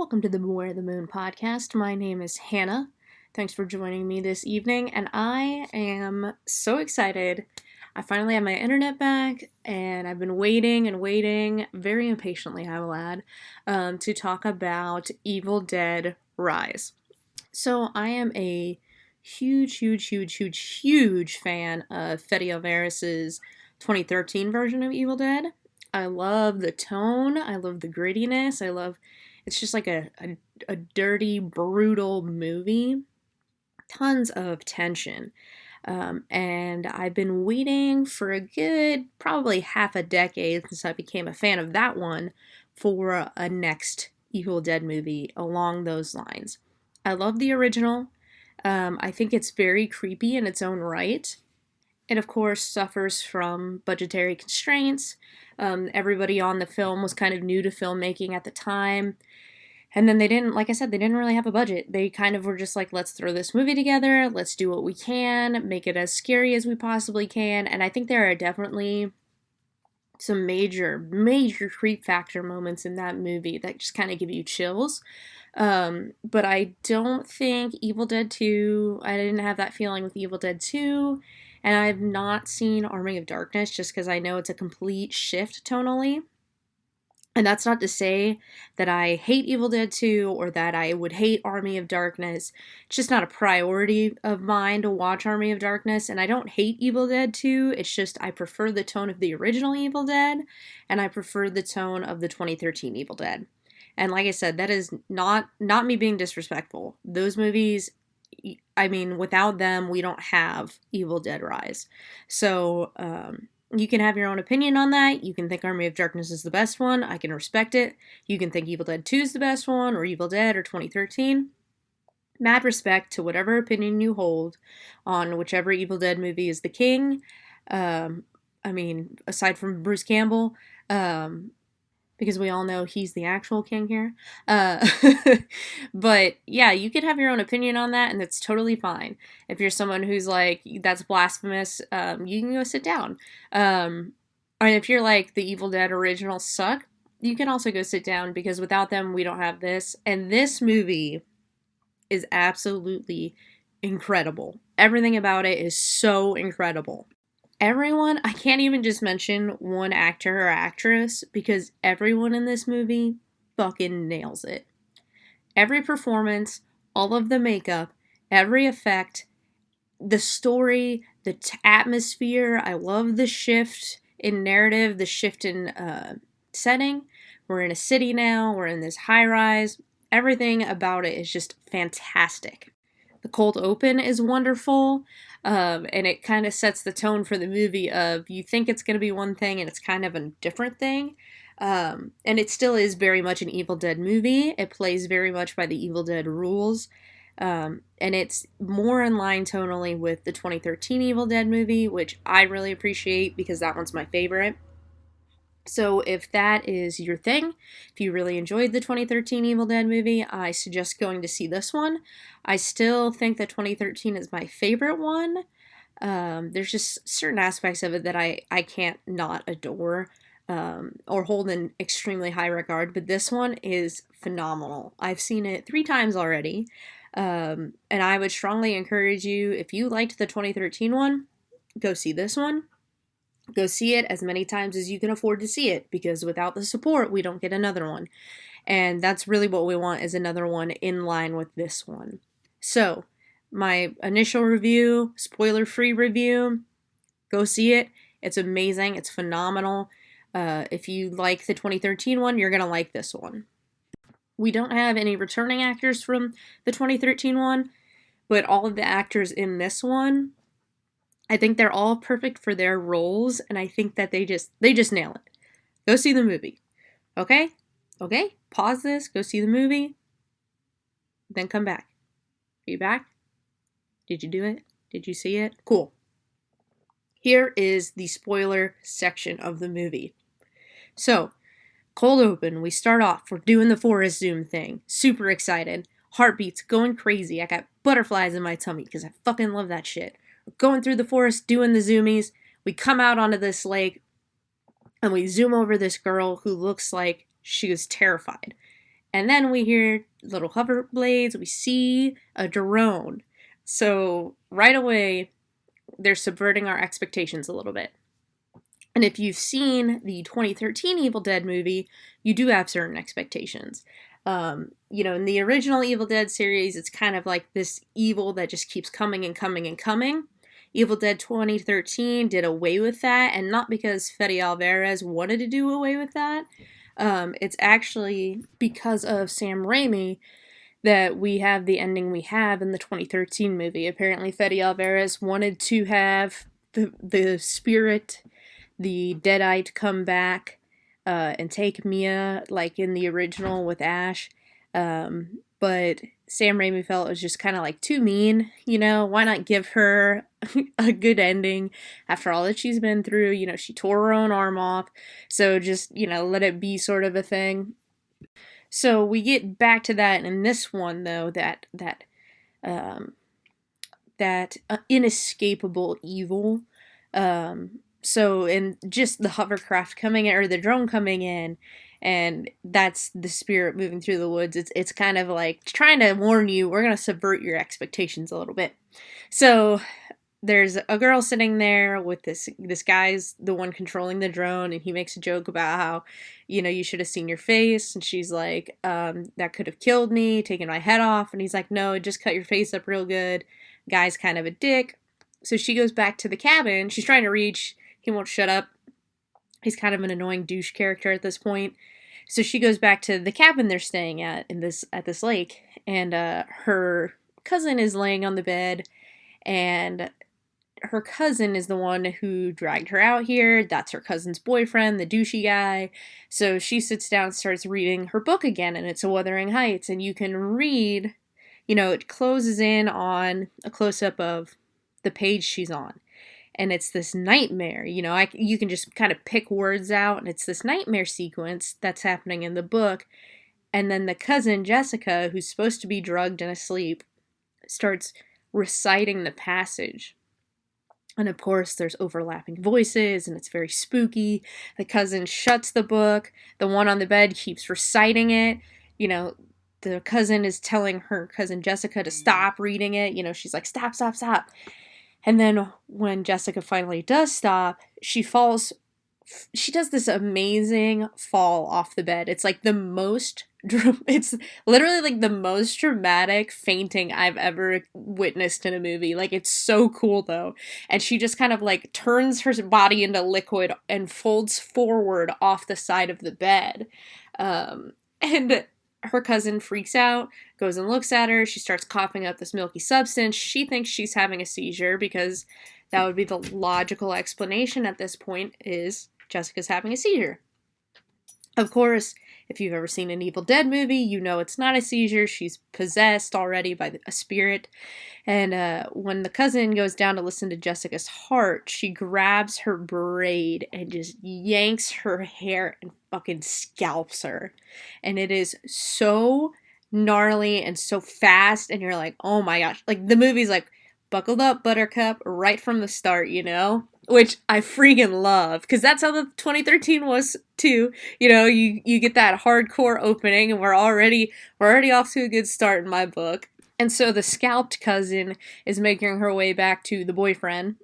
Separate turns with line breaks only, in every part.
Welcome to the Beware the Moon podcast. My name is Hannah. Thanks for joining me this evening, and I am so excited. I finally have my internet back, and I've been waiting, very impatiently, I will add, to talk about Evil Dead Rise. So I am a huge fan of Fede Alvarez's 2013 version of Evil Dead. I love the tone, I love the grittiness, it's just like a dirty, brutal movie. Tons of tension. And I've been waiting for a good, probably half a decade since I became a fan of that one for a next Evil Dead movie along those lines. I love the original. I think it's very creepy in its own right. It, of course, suffers from budgetary constraints. Everybody on the film was kind of new to filmmaking at the time. And then they didn't really have a budget. They kind of were just like, let's throw this movie together, let's do what we can, make it as scary as we possibly can. And I think there are definitely some major creep factor moments in that movie that just kind of give you chills. But I don't think Evil Dead 2, I didn't have that feeling with Evil Dead 2. And I've not seen Army of Darkness just because I know it's a complete shift tonally. And that's not to say that I hate Evil Dead 2 or that I would hate Army of Darkness. It's just not a priority of mine to watch Army of Darkness. And I don't hate Evil Dead 2. It's just I prefer the tone of the original Evil Dead. And I prefer the tone of the 2013 Evil Dead. And like I said, that is not me being disrespectful. Those movies, I mean, without them, we don't have Evil Dead Rise. So, you can have your own opinion on that. You can think Army of Darkness is the best one. I can respect it. You can think Evil Dead 2 is the best one, or Evil Dead, or 2013. Mad respect to whatever opinion you hold on whichever Evil Dead movie is the king. Aside from Bruce Campbell, because we all know he's the actual king here. But yeah, you could have your own opinion on that, and that's totally fine. If you're someone who's like, that's blasphemous, you can go sit down. And if you're like, the Evil Dead originals suck, you can also go sit down, because without them, we don't have this. And this movie is absolutely incredible. Everything about it is so incredible. Everyone, I can't even just mention one actor or actress, because everyone in this movie fucking nails it. Every performance, all of the makeup, every effect, the story, the atmosphere. I love the shift in narrative, the shift in setting. We're in a city now, we're in this high rise. Everything about it is just fantastic. The cold open is wonderful. And it kind of sets the tone for the movie of, you think it's going to be one thing and it's kind of a different thing. And it still is very much an Evil Dead movie. It plays very much by the Evil Dead rules. And it's more in line tonally with the 2013 Evil Dead movie, which I really appreciate because that one's my favorite. So if that is your thing, if you really enjoyed the 2013 Evil Dead movie, I suggest going to see this one. I still think that 2013 is my favorite one. There's just certain aspects of it that I can't not adore or hold in extremely high regard, but this one is phenomenal. I've seen it 3 times already, and I would strongly encourage you, if you liked the 2013 one, go see this one. Go see it as many times as you can afford to see it, because without the support, we don't get another one. And that's really what we want, is another one in line with this one. So, my initial review, spoiler-free review, go see it. It's amazing. It's phenomenal. If you like the 2013 one, you're going to like this one. We don't have any returning actors from the 2013 one, but all of the actors in this one, I think they're all perfect for their roles, and I think that they just nail it. Go see the movie. Okay? Okay? Pause this, go see the movie, then come back. Are you back? Did you do it? Did you see it? Cool. Here is the spoiler section of the movie. So, cold open, we start off, we're doing the forest zoom thing. Super excited. Heartbeats going crazy. I got butterflies in my tummy because I fucking love that shit. Going through the forest, doing the zoomies. We come out onto this lake, and we zoom over this girl who looks like she was terrified. And then we hear little hover blades, we see a drone. So right away, they're subverting our expectations a little bit. And if you've seen the 2013 Evil Dead movie, you do have certain expectations. In the original Evil Dead series, it's kind of like this evil that just keeps coming and coming and coming. Evil Dead 2013 did away with that, and not because Fede Alvarez wanted to do away with that. It's actually because of Sam Raimi that we have the ending we have in the 2013 movie. Apparently, Fede Alvarez wanted to have the spirit, the Deadite, come back and take Mia like in the original with Ash. But Sam Raimi felt it was just kind of like too mean, why not give her a good ending after all that she's been through? She tore her own arm off, so just, let it be sort of a thing. So we get back to that in this one, though, um, that inescapable evil. So in just the hovercraft coming in, or the drone coming in, and that's the spirit moving through the woods. It's kind of like trying to warn you, we're gonna subvert your expectations a little bit. So there's a girl sitting there with this guy's the one controlling the drone, and he makes a joke about how, you should have seen your face, and she's like, that could have killed me, taken my head off, and he's like, no, it just cut your face up real good. Guy's kind of a dick. So she goes back to the cabin. She's trying to reach. He won't shut up. He's kind of an annoying douche character at this point. So she goes back to the cabin they're staying at this lake, and her cousin is laying on the bed, and her cousin is the one who dragged her out here. That's her cousin's boyfriend, the douchey guy. So she sits down and starts reading her book again, and it's A Wuthering Heights, and you can read, it closes in on a close-up of the page she's on. And it's this nightmare, you can just kind of pick words out, and it's this nightmare sequence that's happening in the book. And then the cousin, Jessica, who's supposed to be drugged and asleep, starts reciting the passage. And of course, there's overlapping voices, and it's very spooky. The cousin shuts the book. The one on the bed keeps reciting it. The cousin is telling her cousin Jessica to stop reading it. She's like, stop, stop, stop. And then when Jessica finally does stop, she falls. She does this amazing fall off the bed. It's like it's literally like the most dramatic fainting I've ever witnessed in a movie. Like, it's so cool though. And she just kind of like turns her body into liquid and folds forward off the side of the bed. And her cousin freaks out, goes and looks at her. She starts coughing up this milky substance. She thinks she's having a seizure, because that would be the logical explanation at this point, is Jessica's having a seizure. Of course, if you've ever seen an Evil Dead movie, you know it's not a seizure. She's possessed already by a spirit. And when the cousin goes down to listen to Jessica's heart, she grabs her braid and just yanks her hair and fucking scalps her. And it is so gnarly and so fast, and you're like, oh my gosh. Like, the movie's like, buckled up, Buttercup, right from the start, Which I freaking love, because that's how the 2013 was too. You get that hardcore opening, and we're already off to a good start in my book. And so the scalped cousin is making her way back to the boyfriend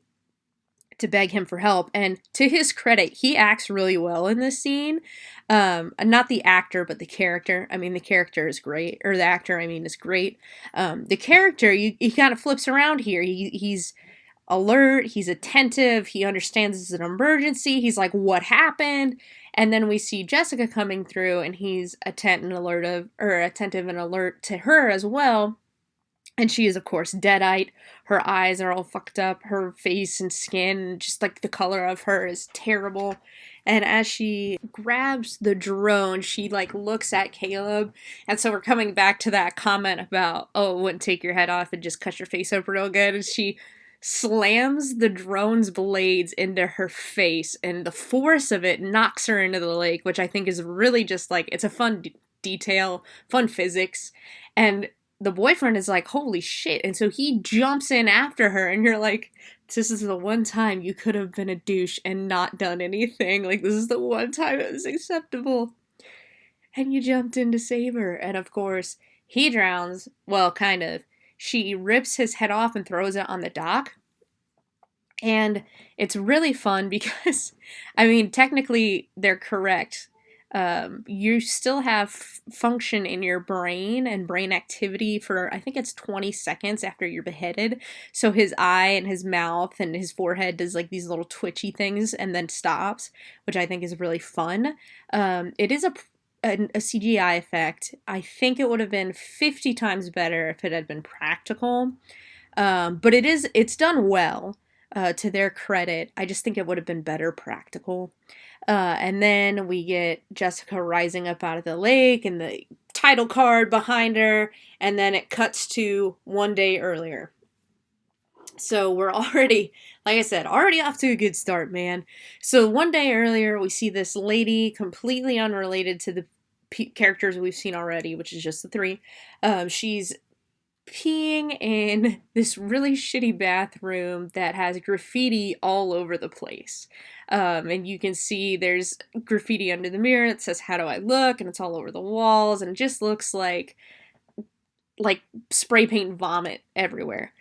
to beg him for help. And to his credit, he acts really well in this scene. Not the actor, but the character. I mean, the character is great. Or the actor, is great. The character, he kind of flips around here. He's alert, he's attentive, he understands it's an emergency. He's like, what happened? And then we see Jessica coming through, and he's attentive and alert to her as well. And she is, of course, deadite. Her eyes are all fucked up. Her face and skin, just like the color of her, is terrible. And as she grabs the drone, she looks at Caleb. And so we're coming back to that comment about, oh, it wouldn't take your head off and just cut your face up real good. And she slams the drone's blades into her face, and the force of it knocks her into the lake, which I think is really just it's a fun detail, fun physics. And the boyfriend is like, holy shit. And so he jumps in after her, and you're like, this is the one time you could have been a douche and not done anything. This is the one time it was acceptable. and you jumped in to save her. And of course, he drowns. Well, kind of. She rips his head off and throws it on the dock. And it's really fun because, I mean, technically they're correct. You still have function in your brain and brain activity for, I think it's 20 seconds after you're beheaded. So his eye and his mouth and his forehead does like these little twitchy things and then stops, which I think is really fun. It is a CGI effect. I think it would have been 50 times better if it had been practical. But it's done well, to their credit. I just think it would have been better practical. And then we get Jessica rising up out of the lake and the title card behind her, and then it cuts to one day earlier. So we're already, like I said, already off to a good start, man. So one day earlier, we see this lady completely unrelated to the characters we've seen already, which is just the three. She's peeing in this really shitty bathroom that has graffiti all over the place. And you can see there's graffiti under the mirror that says, "How do I look?" And it's all over the walls, and it just looks like spray paint vomit everywhere.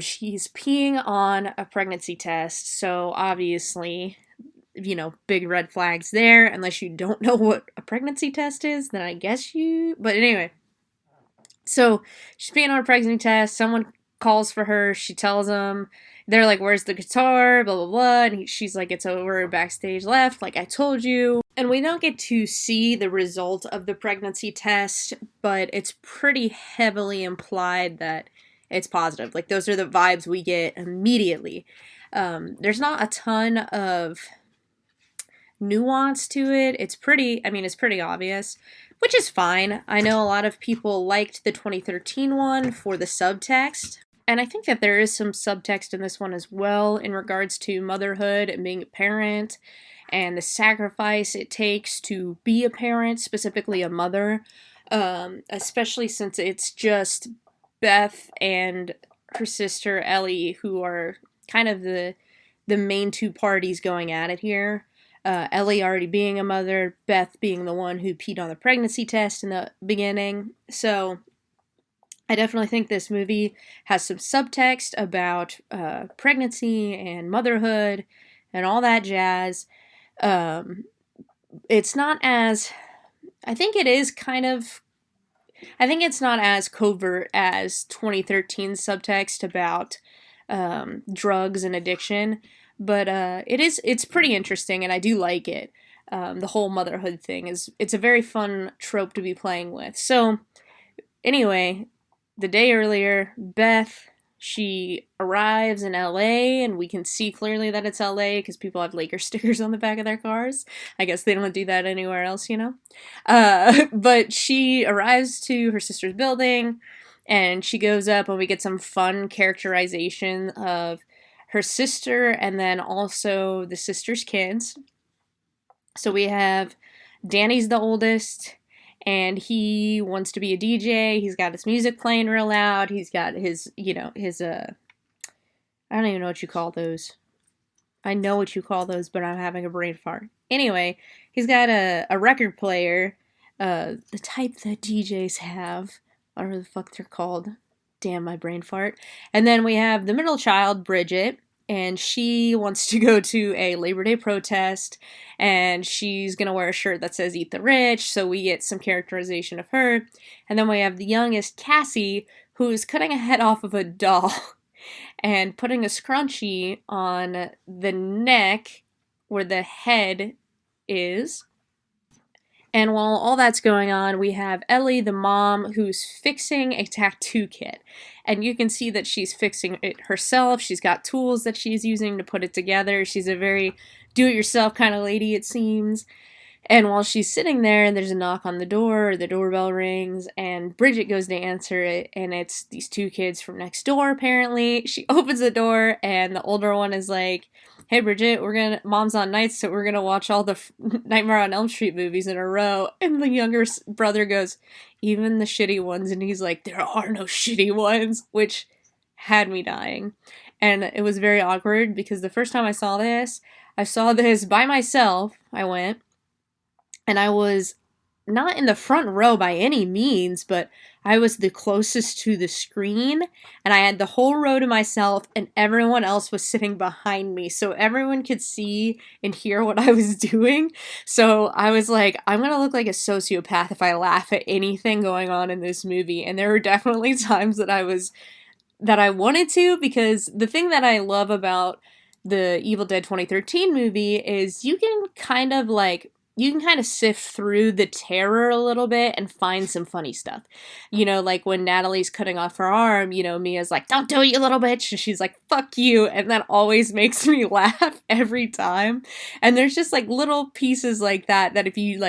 She's peeing on a pregnancy test, so obviously, big red flags there. Unless you don't know what a pregnancy test is, then I guess but anyway. So she's being on a pregnancy test. Someone calls for her. She tells them. They're like, "Where's the guitar?" Blah, blah, blah. And she's like, "It's over backstage left, like I told you." And we don't get to see the result of the pregnancy test, but it's pretty heavily implied that it's positive. Like, those are the vibes we get immediately. There's not a ton of nuance to it. It's pretty obvious, which is fine. I know a lot of people liked the 2013 one for the subtext, and I think that there is some subtext in this one as well in regards to motherhood and being a parent and the sacrifice it takes to be a parent, specifically a mother, especially since it's just Beth and her sister Ellie who are kind of the main two parties going at it here. Ellie already being a mother, Beth being the one who peed on the pregnancy test in the beginning. So I definitely think this movie has some subtext about pregnancy and motherhood and all that jazz. It's not as... I think it's not as covert as 2013's subtext about drugs and addiction. But it's pretty interesting, and I do like it. The whole motherhood thing it's a very fun trope to be playing with. So, anyway, the day earlier, Beth, she arrives in LA, and we can see clearly that it's LA because people have Lakers stickers on the back of their cars. I guess they don't do that anywhere else, But she arrives to her sister's building, and she goes up, and we get some fun characterization of her sister, and then also the sister's kids. So we have Danny's the oldest, and he wants to be a DJ. He's got his music playing real loud. He's got his I don't even know what you call those. I know what you call those, but I'm having a brain fart. Anyway, he's got a record player, the type that DJs have, whatever the fuck they're called. Damn, my brain fart. And then we have the middle child, Bridget, and she wants to go to a Labor Day protest, and she's gonna wear a shirt that says "Eat the Rich," so we get some characterization of her. And then we have the youngest, Cassie, who is cutting a head off of a doll and putting a scrunchie on the neck where the head is. And while all that's going on, we have Ellie, the mom, who's fixing a tattoo kit. And you can see that she's fixing it herself. She's got tools that she's using to put it together. She's a very do-it-yourself kind of lady, it seems. And while she's sitting there, there's a knock on the door, the doorbell rings, and Bridget goes to answer it, and it's these two kids from next door, apparently. She opens the door, and the older one is like, "Hey, Bridget, Mom's on nights, so we're gonna watch all the Nightmare on Elm Street movies in a row." And the younger brother goes, "Even the shitty ones?" And he's like, "There are no shitty ones," which had me dying. And it was very awkward, because the first time I saw this by myself. I went, and I was not in the front row by any means, but I was the closest to the screen, and I had the whole row to myself, and everyone else was sitting behind me, so everyone could see and hear what I was doing. So I was like, I'm gonna look like a sociopath if I laugh at anything going on in this movie. And there were definitely times that I wanted to, because the thing that I love about the Evil Dead 2013 movie is you can kind of sift through the terror a little bit and find some funny stuff. You know, like when Natalie's cutting off her arm, you know, Mia's like, "Don't do it, you little bitch." And she's like, "Fuck you." And that always makes me laugh every time. And there's just like little pieces like that if you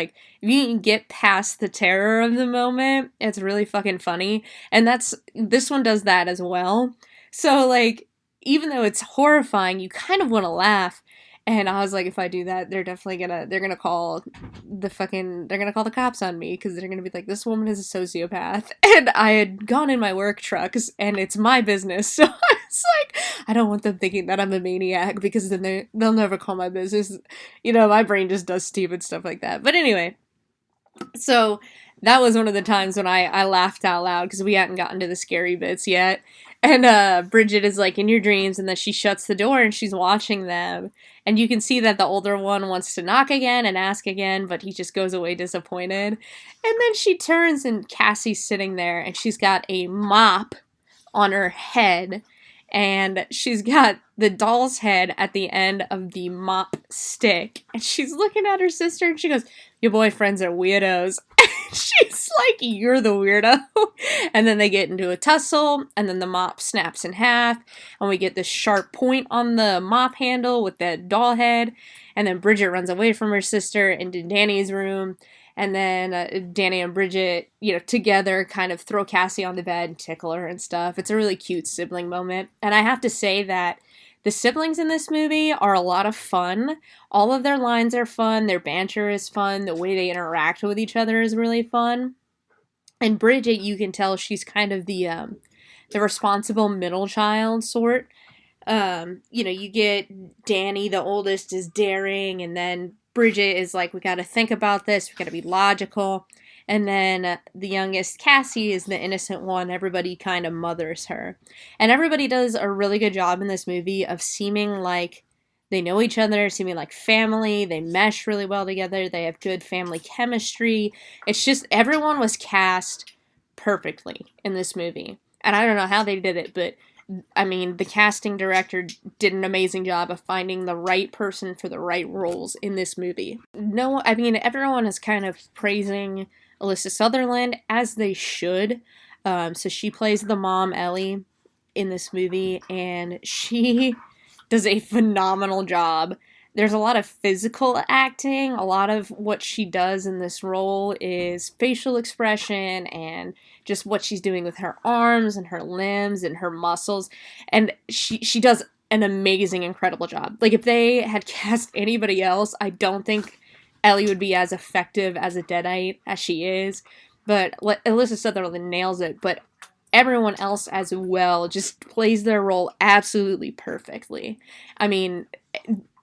can get past the terror of the moment, it's really fucking funny. And this one does that as well. So like, even though it's horrifying, you kind of want to laugh. And I was like, if I do that, they're gonna call the cops on me, because they're gonna be like, this woman is a sociopath. And I had gone in my work trucks, and it's my business, so I was like, I don't want them thinking that I'm a maniac, because then they'll never call my business. You know, my brain just does stupid stuff like that. But anyway, so that was one of the times when I laughed out loud, because we hadn't gotten to the scary bits yet. And Bridget is like in your dreams, and then she shuts the door and she's watching them. And you can see that the older one wants to knock again and ask again, but he just goes away disappointed. And then she turns and Cassie's sitting there, and she's got a mop on her head, and she's got the doll's head at the end of the mop stick. And she's looking at her sister and she goes, "Your boyfriends are weirdos." She's like, "You're the weirdo." And then they get into a tussle, and then the mop snaps in half, and we get this sharp point on the mop handle with that doll head. And then Bridget runs away from her sister into Danny's room. And then Danny and Bridget, you know, together kind of throw Cassie on the bed and tickle her and stuff. It's a really cute sibling moment. And I have to say that the siblings in this movie are a lot of fun. All of their lines are fun. Their banter is fun. The way they interact with each other is really fun. And Bridget, you can tell she's kind of the responsible middle child sort. You know, you get Danny, the oldest, is daring, and then Bridget is like, we gotta think about this, we gotta be logical. And then the youngest, Cassie, is the innocent one. Everybody kind of mothers her. And everybody does a really good job in this movie of seeming like they know each other, seeming like family. They mesh really well together. They have good family chemistry. It's just, everyone was cast perfectly in this movie. And I don't know how they did it, but I mean, the casting director did an amazing job of finding the right person for the right roles in this movie. No, I mean, everyone is kind of praising Alyssa Sutherland, as they should. So she plays the mom, Ellie, in this movie, and she does a phenomenal job. There's a lot of physical acting. A lot of what she does in this role is facial expression and just what she's doing with her arms and her limbs and her muscles. And she does an amazing, incredible job. Like, if they had cast anybody else, I don't think Ellie would be as effective as a Deadite as she is. But Alyssa Sutherland nails it. But everyone else as well just plays their role absolutely perfectly. I mean,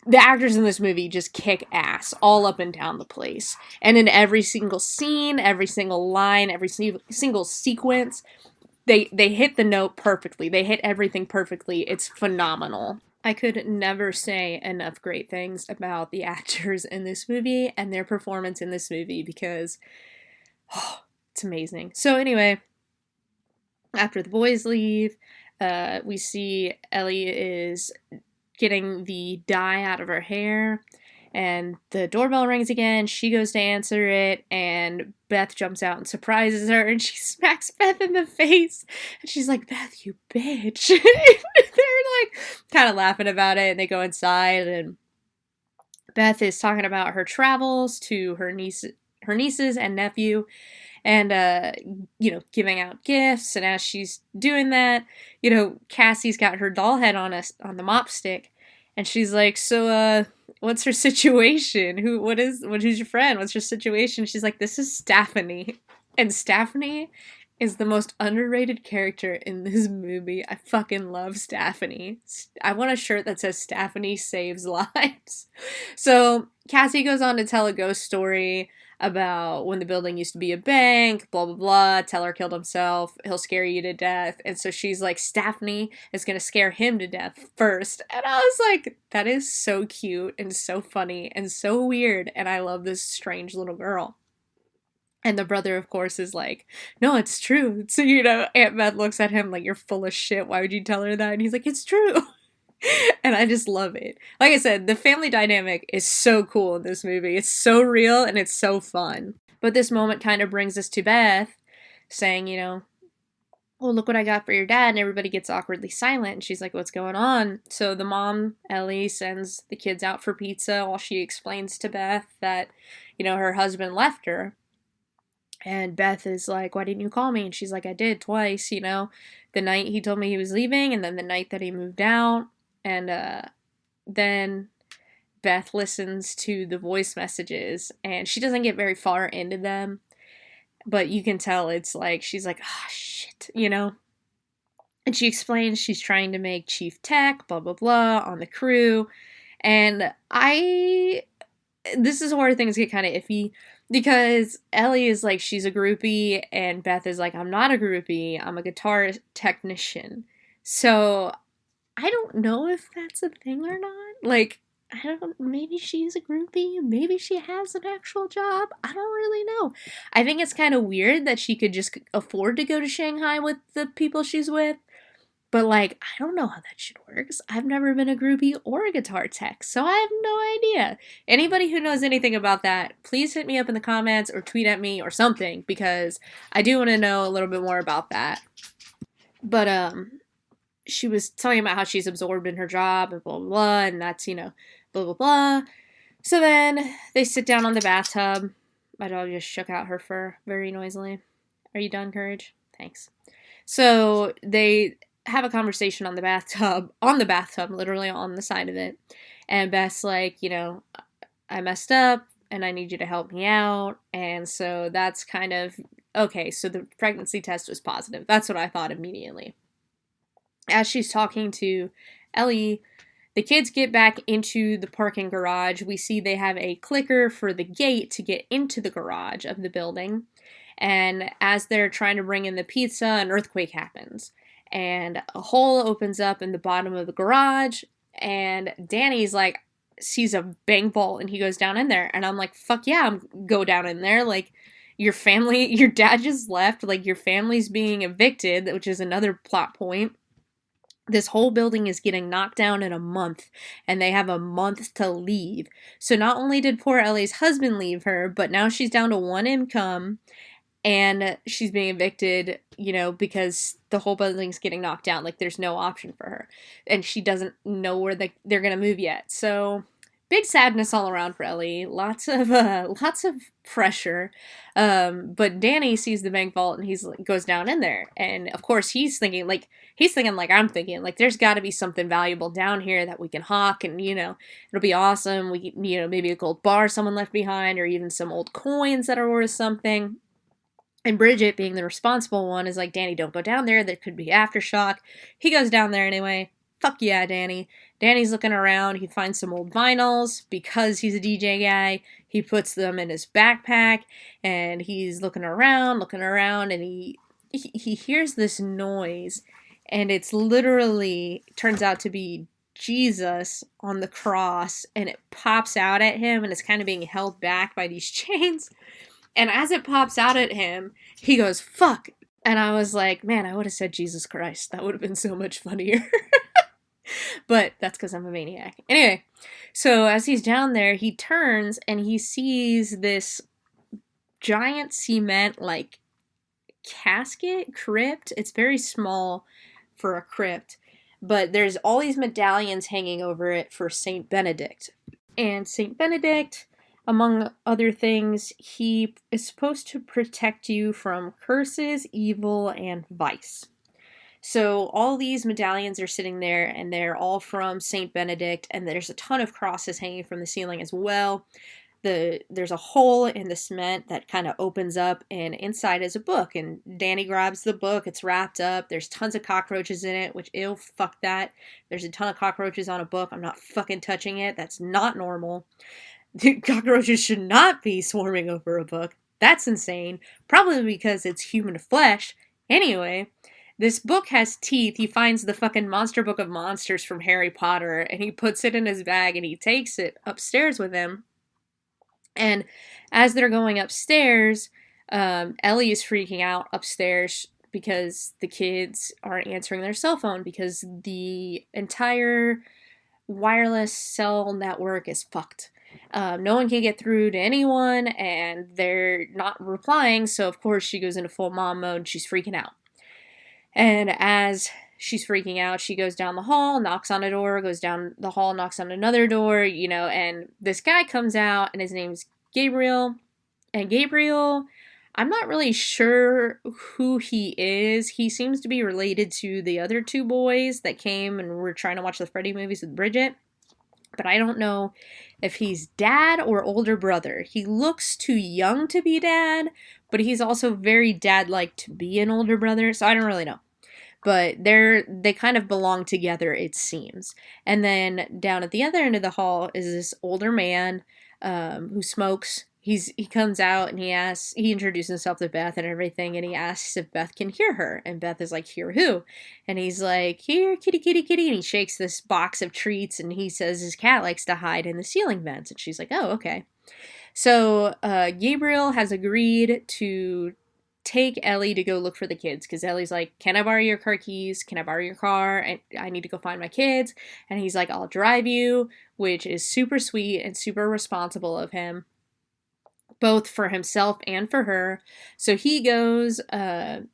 the actors in this movie just kick ass all up and down the place. And in every single scene, every single line, every single sequence, they hit the note perfectly. They hit everything perfectly. It's phenomenal. I could never say enough great things about the actors in this movie and their performance in this movie, because it's amazing. So anyway, after the boys leave, we see Ellie is getting the dye out of her hair, and the doorbell rings again. She goes to answer it, and Beth jumps out and surprises her, and she smacks Beth in the face, and she's like, "Beth, you bitch." They're like kind of laughing about it, and they go inside, and Beth is talking about her travels to her nieces and nephew, and you know, giving out gifts. And as she's doing that, you know, Cassie's got her doll head on the mop stick, and she's like, "So what's her situation? Who's your friend? What's your situation?" She's like, "This is Stephanie." And Stephanie is the most underrated character in this movie. I fucking love Stephanie. I want a shirt that says "Stephanie saves lives." So Cassie goes on to tell a ghost story about when the building used to be a bank, blah, blah, blah. Teller killed himself. He'll scare you to death. And so she's like, Daphne is going to scare him to death first. And I was like, that is so cute and so funny and so weird. And I love this strange little girl. And the brother, of course, is like, no, it's true. So, Aunt Beth looks at him like, you're full of shit. Why would you tell her that? And he's like, it's true. And I just love it. Like I said, the family dynamic is so cool in this movie. It's so real and it's so fun. But this moment kind of brings us to Beth saying, well, look what I got for your dad. And everybody gets awkwardly silent. And she's like, what's going on? So the mom, Ellie, sends the kids out for pizza while she explains to Beth that, her husband left her. And Beth is like, why didn't you call me? And she's like, I did twice, the night he told me he was leaving and then the night that he moved out. And then Beth listens to the voice messages and she doesn't get very far into them. But you can tell it's like, she's like, oh, shit, And she explains she's trying to make chief tech, blah, blah, blah, on the crew. And this is where things get kind of iffy. Because Ellie is like, she's a groupie, and Beth is like, I'm not a groupie, I'm a guitar technician. So, I don't know if that's a thing or not. Like, maybe she's a groupie, maybe she has an actual job, I don't really know. I think it's kind of weird that she could just afford to go to Shanghai with the people she's with. But, like, I don't know how that shit works. I've never been a groupie or a guitar tech, so I have no idea. Anybody who knows anything about that, please hit me up in the comments or tweet at me or something, because I do want to know a little bit more about that. But, she was talking about how she's absorbed in her job and blah, blah, blah, and that's, blah, blah, blah. So then they sit down on the bathtub. My dog just shook out her fur very noisily. Are you done, Courage? Thanks. So they have a conversation on the bathtub, literally on the side of it. And Beth's like, I messed up and I need you to help me out. And so that's kind of, okay, so the pregnancy test was positive. That's what I thought immediately. As she's talking to Ellie, the kids get back into the parking garage. We see they have a clicker for the gate to get into the garage of the building. And as they're trying to bring in the pizza, an earthquake happens. And a hole opens up in the bottom of the garage, and Danny's like, sees a bang vault, and he goes down in there. And I'm like, fuck yeah, go down in there. Like, your dad just left, like, your family's being evicted, which is another plot point. This whole building is getting knocked down in a month, and they have a month to leave. So not only did poor Ellie's husband leave her, but now she's down to one income, and she's being evicted, because the whole building's getting knocked down. Like, there's no option for her. And she doesn't know where they're going to move yet. So, big sadness all around for Ellie. Lots of pressure. But Danny sees the bank vault and he goes down in there. And, of course, he's thinking like I'm thinking. Like, there's got to be something valuable down here that we can hawk. And, it'll be awesome. We, maybe a gold bar someone left behind, or even some old coins that are worth something. And Bridget, being the responsible one, is like, Danny, don't go down there. There could be aftershock. He goes down there anyway. Fuck yeah, Danny. Danny's looking around. He finds some old vinyls. Because he's a DJ guy, he puts them in his backpack. And he's looking around. And he hears this noise. And it's literally, turns out to be Jesus on the cross. And it pops out at him. And it's kind of being held back by these chains. And as it pops out at him, he goes, fuck. And I was like, man, I would have said Jesus Christ. That would have been so much funnier. But that's because I'm a maniac. Anyway, so as he's down there, he turns and he sees this giant cement, like, crypt. It's very small for a crypt. But there's all these medallions hanging over it for St. Benedict. And St. Benedict, among other things, he is supposed to protect you from curses, evil, and vice. So all these medallions are sitting there, and they're all from St. Benedict, and there's a ton of crosses hanging from the ceiling as well. There's a hole in the cement that kind of opens up, and inside is a book, and Danny grabs the book. It's wrapped up. There's tons of cockroaches in it, which, ew, fuck that. There's a ton of cockroaches on a book. I'm not fucking touching it. That's not normal. Cockroaches should not be swarming over a book. That's insane. Probably because it's human flesh. Anyway, this book has teeth. He finds the fucking Monster Book of Monsters from Harry Potter, and he puts it in his bag, and he takes it upstairs with him. And as they're going upstairs, Ellie is freaking out upstairs because the kids aren't answering their cell phone because the entire wireless cell network is fucked. No one can get through to anyone, and they're not replying, so of course she goes into full mom mode and she's freaking out. And as she's freaking out, she goes down the hall, knocks on a door, goes down the hall, knocks on another door, and this guy comes out, and his name's Gabriel. And Gabriel, I'm not really sure who he is. He seems to be related to the other two boys that came and were trying to watch the Freddy movies with Bridget. But I don't know if he's dad or older brother. He looks too young to be dad, but he's also very dad-like to be an older brother, so I don't really know. But they kind of belong together, it seems. And then down at the other end of the hall is this older man who smokes. He comes out and he introduces himself to Beth and everything, and he asks if Beth can hear her. And Beth is like, hear who? And he's like, here, kitty, kitty, kitty. And he shakes this box of treats, and he says his cat likes to hide in the ceiling vents. And she's like, oh, okay. So Gabriel has agreed to take Ellie to go look for the kids, because Ellie's like, can I borrow your car keys? Can I borrow your car? And I need to go find my kids. And he's like, I'll drive you, which is super sweet and super responsible of him, both for himself and for her. So he goes to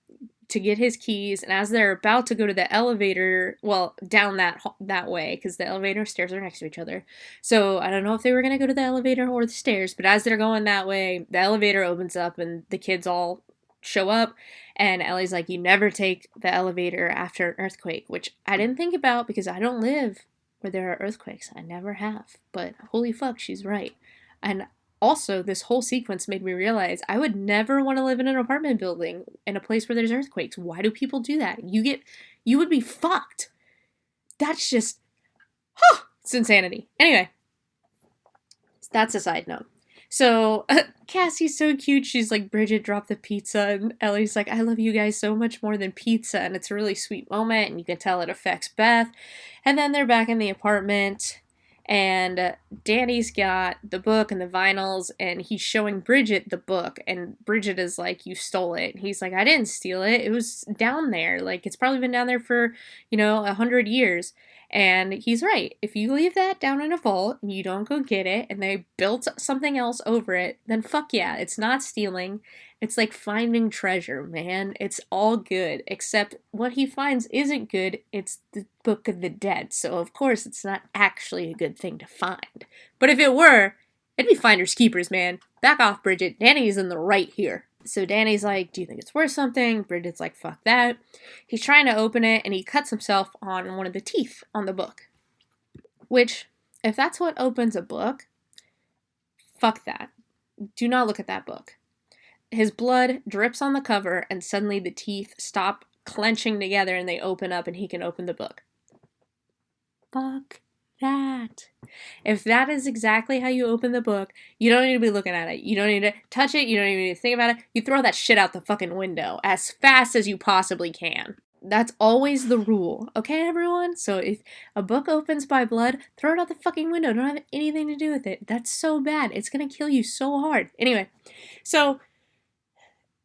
get his keys, and as they're about to go to the elevator, well, down that way, because the elevator stairs are next to each other. So I don't know if they were going to go to the elevator or the stairs, but as they're going that way, the elevator opens up, and the kids all show up, and Ellie's like, you never take the elevator after an earthquake, which I didn't think about because I don't live where there are earthquakes. I never have. But holy fuck, she's right. And also, this whole sequence made me realize I would never want to live in an apartment building in a place where there's earthquakes. Why do people do that? You would be fucked. That's just, it's insanity. Anyway, that's a side note. So, Cassie's so cute. She's like, Bridget, drop the pizza. And Ellie's like, I love you guys so much more than pizza. And it's a really sweet moment, and you can tell it affects Beth. And then they're back in the apartment, and Danny's got the book and the vinyls, and he's showing Bridget the book, and Bridget is like, you stole it. And he's like, I didn't steal it. It was down there. Like, it's probably been down there for, 100 years. And he's right. If you leave that down in a vault and you don't go get it, and they built something else over it, then fuck yeah, it's not stealing. It's like finding treasure, man. It's all good, except what he finds isn't good. It's the Book of the Dead, so of course it's not actually a good thing to find. But if it were, it'd be finders keepers, man. Back off, Bridget. Danny's in the right here. So Danny's like, do you think it's worth something? Bridget's like, fuck that. He's trying to open it, and he cuts himself on one of the teeth on the book. Which, if that's what opens a book, fuck that. Do not look at that book. His blood drips on the cover, and suddenly the teeth stop clenching together, and they open up, and he can open the book. Fuck that. If that is exactly how you open the book, you don't need to be looking at it. You don't need to touch it. You don't even need to think about it. You throw that shit out the fucking window as fast as you possibly can. That's always the rule. Okay, everyone? So if a book opens by blood, throw it out the fucking window. Don't have anything to do with it. That's so bad. It's gonna kill you so hard. Anyway, so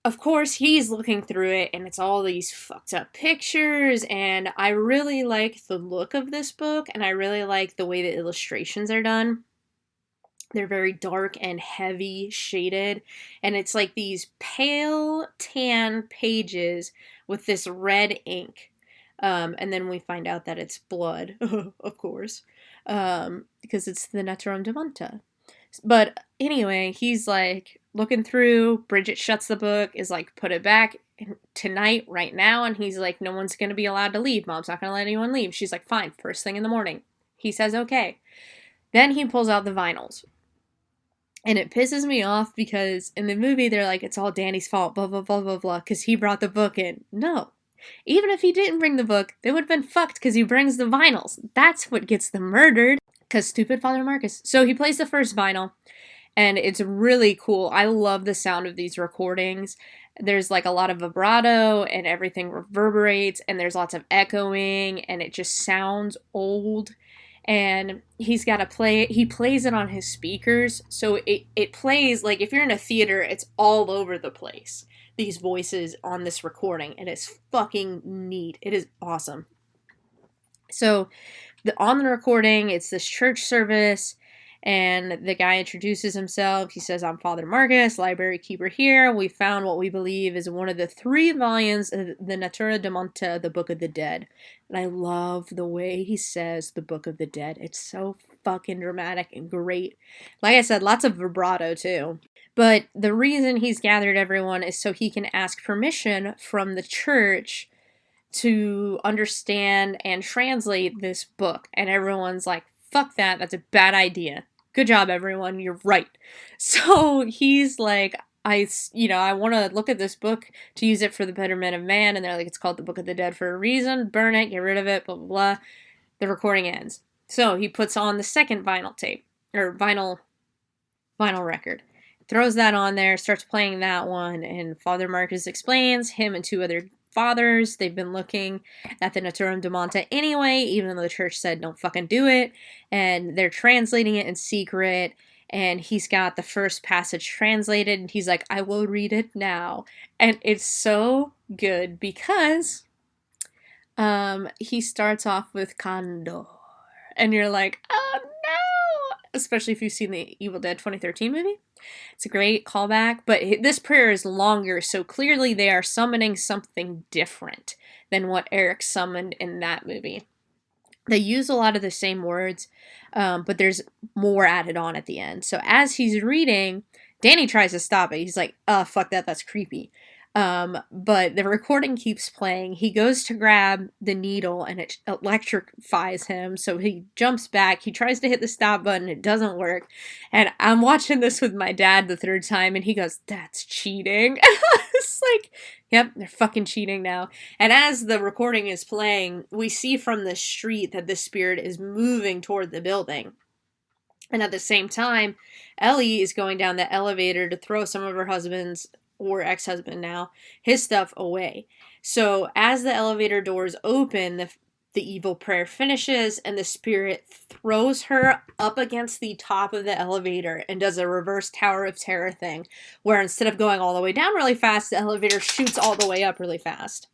of course, he's looking through it, and it's all these fucked up pictures, and I really like the look of this book, and I really like the way the illustrations are done. They're very dark and heavy shaded, and it's like these pale tan pages with this red ink. And then we find out that it's blood, of course, because it's the Naturom Devonta. But anyway, he's like looking through. Bridget shuts the book, is like, put it back tonight, right now. And he's like, no one's going to be allowed to leave. Mom's not going to let anyone leave. She's like, fine, first thing in the morning. He says, okay. Then he pulls out the vinyls. And it pisses me off because in the movie, they're like, it's all Danny's fault, blah, blah, blah, blah, blah, because he brought the book in. No. Even if he didn't bring the book, they would have been fucked because he brings the vinyls. That's what gets them murdered. Because stupid Father Marcus. So he plays the first vinyl, and it's really cool. I love the sound of these recordings. There's like a lot of vibrato, and everything reverberates, and there's lots of echoing, and it just sounds old. And he plays it on his speakers, so it plays like if you're in a theater, it's all over the place. These voices on this recording, and it's fucking neat. It is awesome. So on the recording, it's this church service, and the guy introduces himself. He says, "I'm Father Marcus, library keeper here. We found what we believe is one of the 3 volumes of the Natura Damonta, the Book of the Dead." And I love the way he says the Book of the Dead. It's so fucking dramatic and great. Like I said, lots of vibrato too. But the reason he's gathered everyone is so he can ask permission from the church to understand and translate this book. And everyone's like, fuck that, that's a bad idea. Good job, everyone, you're right. So he's like, I want to look at this book to use it for the betterment of man. And they're like, it's called the Book of the Dead for a reason. Burn it, get rid of it, blah, blah, blah. The recording ends. So he puts on the second vinyl tape, or vinyl record. Throws that on there, starts playing that one, and Father Marcus explains, him and 2 other fathers, they've been looking at the Naturam Damonta anyway, even though the church said don't fucking do it, and they're translating it in secret, and he's got the first passage translated, and he's like, I will read it now. And it's so good because he starts off with Condor, and you're like, oh no! Especially if you've seen the Evil Dead 2013 movie. It's a great callback, but this prayer is longer, so clearly they are summoning something different than what Eric summoned in that movie. They use a lot of the same words, but there's more added on at the end. So as he's reading, Danny tries to stop it. He's like, fuck that, that's creepy. But the recording keeps playing. He goes to grab the needle and it electrifies him. So he jumps back. He tries to hit the stop button. It doesn't work. And I'm watching this with my dad the 3rd time and he goes, that's cheating. And I was like, yep, they're fucking cheating now. And as the recording is playing, we see from the street that the spirit is moving toward the building. And at the same time, Ellie is going down the elevator to throw some of her husband's, or ex-husband now, his stuff away. So as the elevator doors open, the evil prayer finishes and the spirit throws her up against the top of the elevator and does a reverse Tower of Terror thing, where instead of going all the way down really fast, the elevator shoots all the way up really fast.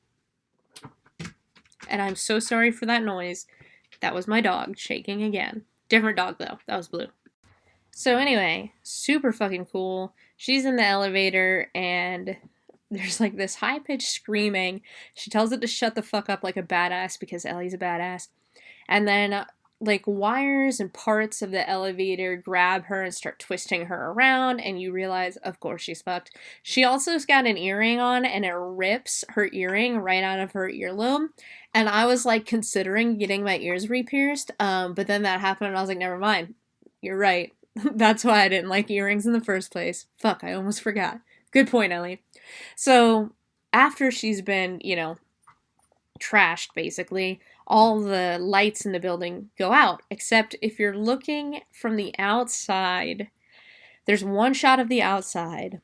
And I'm so sorry for that noise. That was my dog shaking again. Different dog though. That was Blue. So anyway, super fucking cool. She's in the elevator and there's like this high-pitched screaming. She tells it to shut the fuck up like a badass because Ellie's a badass. And then like wires and parts of the elevator grab her and start twisting her around, and you realize, of course, she's fucked. She also's got an earring on and it rips her earring right out of her earlobe. And I was like considering getting my ears re-pierced, but then that happened and I was like, never mind. You're right. That's why I didn't like earrings in the first place. Fuck, I almost forgot. Good point, Ellie. So, after she's been, trashed, basically, all the lights in the building go out. Except if you're looking from the outside, there's one shot of the outside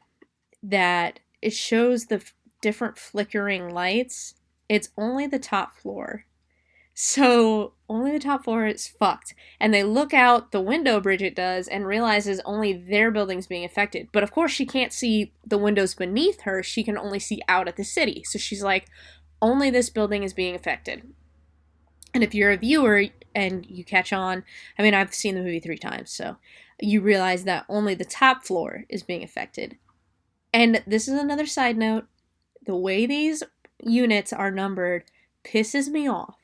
that it shows the different flickering lights. It's only the top floor. So, only the top floor is fucked. And they look out the window, Bridget does, and realizes only their building's being affected. But of course, she can't see the windows beneath her. She can only see out at the city. So she's like, only this building is being affected. And if you're a viewer and you catch on, I mean, I've seen the movie 3 times, so you realize that only the top floor is being affected. And this is another side note. The way these units are numbered pisses me off.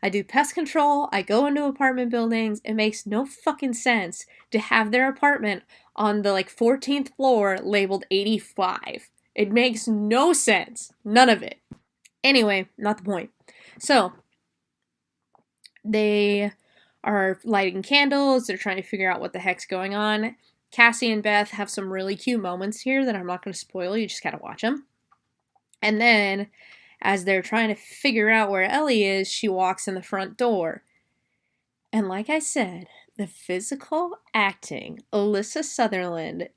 I do pest control, I go into apartment buildings, it makes no fucking sense to have their apartment on the 14th floor labeled 85. It makes no sense. None of it. Anyway, not the point. So, they are lighting candles, they're trying to figure out what the heck's going on. Cassie and Beth have some really cute moments here that I'm not going to spoil, you just gotta watch them. And then, as they're trying to figure out where Ellie is, she walks in the front door. And like I said, the physical acting, Alyssa Sutherland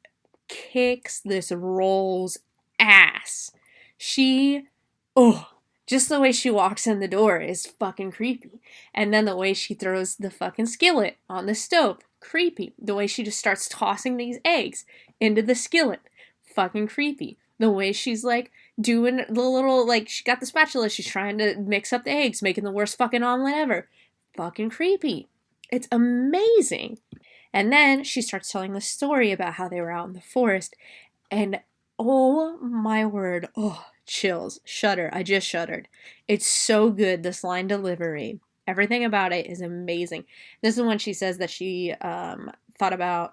kicks this role's ass. She, oh, just the way she walks in the door is fucking creepy. And then the way she throws the fucking skillet on the stove, creepy. The way she just starts tossing these eggs into the skillet, fucking creepy. The way she's like doing the little, like, she got the spatula, she's trying to mix up the eggs, making the worst fucking omelet ever. Fucking creepy. It's amazing. And then she starts telling the story about how they were out in the forest. And oh my word, oh, chills, shudder. I just shuddered. It's so good, this line delivery. Everything about it is amazing. This is when she says that she thought about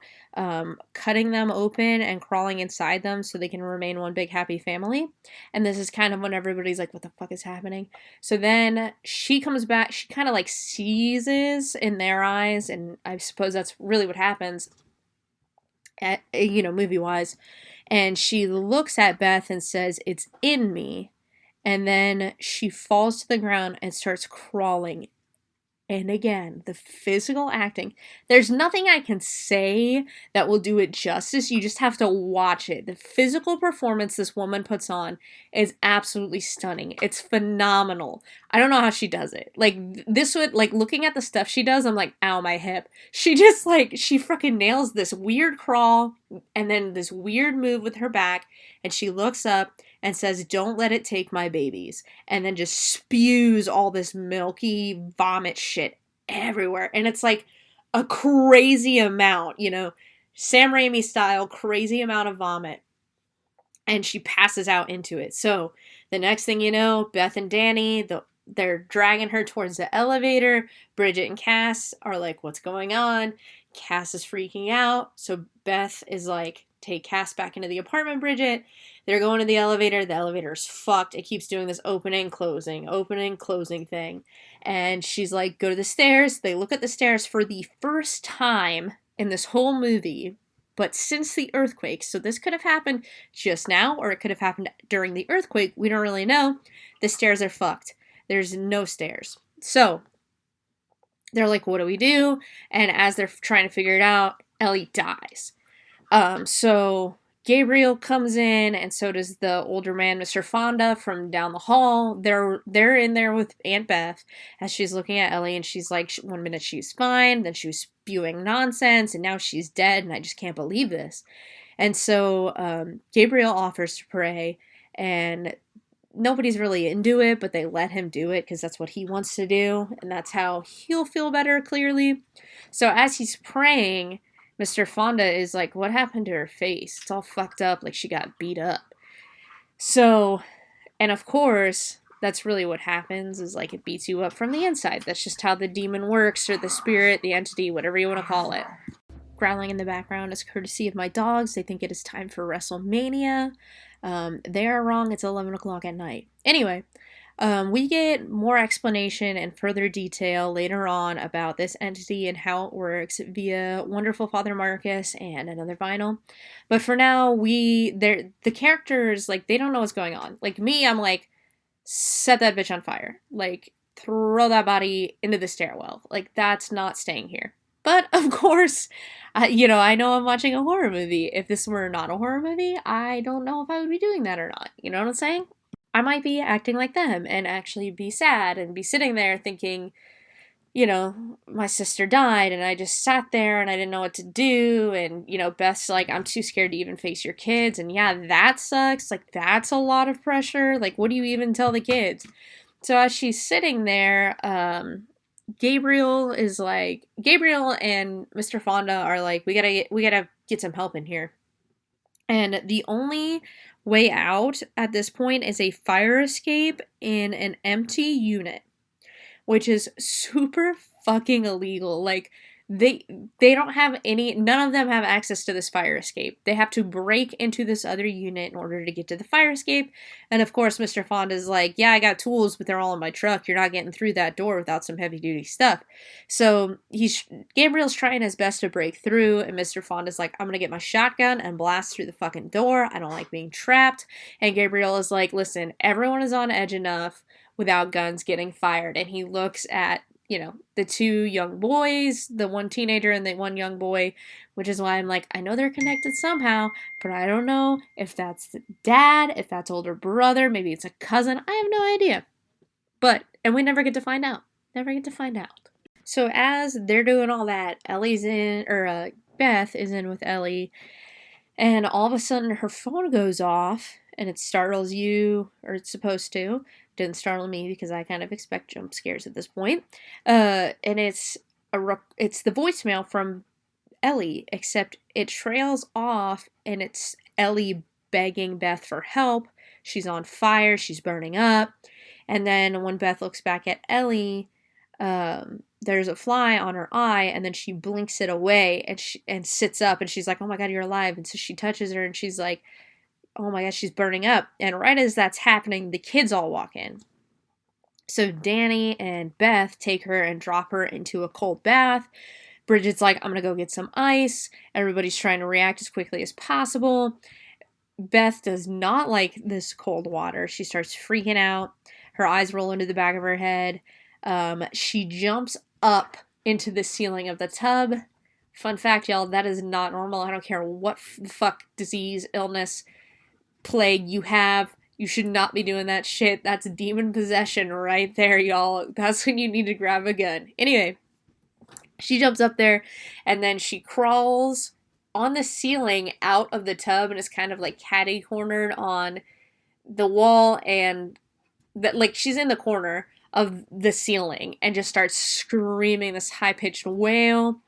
cutting them open and crawling inside them so they can remain one big happy family. And this is kind of when everybody's like, what the fuck is happening? So then she comes back, she kind of like seizes in their eyes, and I suppose that's really what happens, at, you know, movie-wise. And she looks at Beth and says, it's in me. And then she falls to the ground and starts crawling. And again, the physical acting. There's nothing I can say that will do it justice. You just have to watch it. The physical performance this woman puts on is absolutely stunning. It's phenomenal. I don't know how she does it. Like, this would, like, looking at the stuff she does, I'm like, ow, my hip. She just, like, she freaking nails this weird crawl and then this weird move with her back. And she looks up and says, don't let it take my babies. And then just spews all this milky vomit shit everywhere. And it's like a crazy amount, you know, Sam Raimi style, crazy amount of vomit. And she passes out into it. So the next thing you know, Beth and Danny, they're dragging her towards the elevator. Bridget and Cass are like, what's going on? Cass is freaking out. So Beth is like, take Cass back into the apartment, Bridget. They're going to the elevator. The elevator's fucked. It keeps doing this opening, closing thing. And she's like, go to the stairs. They look at the stairs for the first time in this whole movie, but since the earthquake. So this could have happened just now, or it could have happened during the earthquake. We don't really know. The stairs are fucked. There's no stairs. So they're like, what do we do? And as they're trying to figure it out, Ellie dies. So Gabriel comes in, and so does the older man, Mr. Fonda, from down the hall. They're in there with Aunt Beth as she's looking at Ellie, and she's like, one minute she's fine, then she was spewing nonsense, and now she's dead, and I just can't believe this. And so Gabriel offers to pray, and nobody's really into it, but they let him do it because that's what he wants to do, and that's how he'll feel better, clearly. So as he's praying, Mr. Fonda is like, what happened to her face? It's all fucked up, like she got beat up. So, and of course, that's really what happens, is like it beats you up from the inside. That's just how the demon works, or the spirit, the entity, whatever you want to call it. Growling in the background is courtesy of my dogs. They think it is time for WrestleMania. They are wrong. It's 11 o'clock at night. Anyway, we get more explanation and further detail later on about this entity and how it works via Wonderful Father Marcus and Another Vinyl. But for now, the characters, like, they don't know what's going on. Like me, I'm like, set that bitch on fire. Like, throw that body into the stairwell. Like, that's not staying here. But, of course, I know I'm watching a horror movie. If this were not a horror movie, I don't know if I would be doing that or not. You know what I'm saying? I might be acting like them and actually be sad and be sitting there thinking, you know, my sister died and I just sat there and I didn't know what to do. And, you know, Beth's like, I'm too scared to even face your kids. And yeah, that sucks. Like, that's a lot of pressure. Like, what do you even tell the kids? So as she's sitting there, Gabriel and Mr. Fonda are like, we gotta get some help in here. And the only way out at this point is a fire escape in an empty unit, which is super fucking illegal. Like, they don't have none of them have access to this fire escape. They have to break into this other unit in order to get to the fire escape. And of course, Mr. Fonda's like, yeah, I got tools, but they're all in my truck. You're not getting through that door without some heavy duty stuff. So Gabriel's trying his best to break through, and Mr. Fonda's like, I'm gonna get my shotgun and blast through the fucking door. I don't like being trapped. And Gabriel is like, listen, everyone is on edge enough without guns getting fired. And he looks at the two young boys, the one teenager and the one young boy, which is why I'm like, I know they're connected somehow, but I don't know if that's the dad, if that's older brother, maybe it's a cousin. I have no idea. And we never get to find out. Never get to find out. So as they're doing all that, Beth is in with Ellie, and all of a sudden her phone goes off, and it startles you, or it's supposed to. Didn't startle me because I kind of expect jump scares at this point. And it's the voicemail from Ellie, except it trails off, and it's Ellie begging Beth for help. She's on fire. She's burning up. And then when Beth looks back at Ellie, there's a fly on her eye, and then she blinks it away and sits up, and she's like, oh my god, you're alive. And so she touches her, and she's like, oh my god, she's burning up. And right as that's happening, the kids all walk in. So Danny and Beth take her and drop her into a cold bath. Bridget's like, I'm gonna go get some ice. Everybody's trying to react as quickly as possible. Beth does not like this cold water. She starts freaking out. Her eyes roll into the back of her head. She jumps up into the ceiling of the tub. Fun fact, y'all, that is not normal. I don't care what fuck disease, illness, plague you have. You should not be doing that shit. That's demon possession right there, y'all. That's when you need to grab a gun. Anyway, she jumps up there, and then she crawls on the ceiling out of the tub and is kind of like catty-cornered on the wall, and she's in the corner of the ceiling and just starts screaming this high-pitched wail,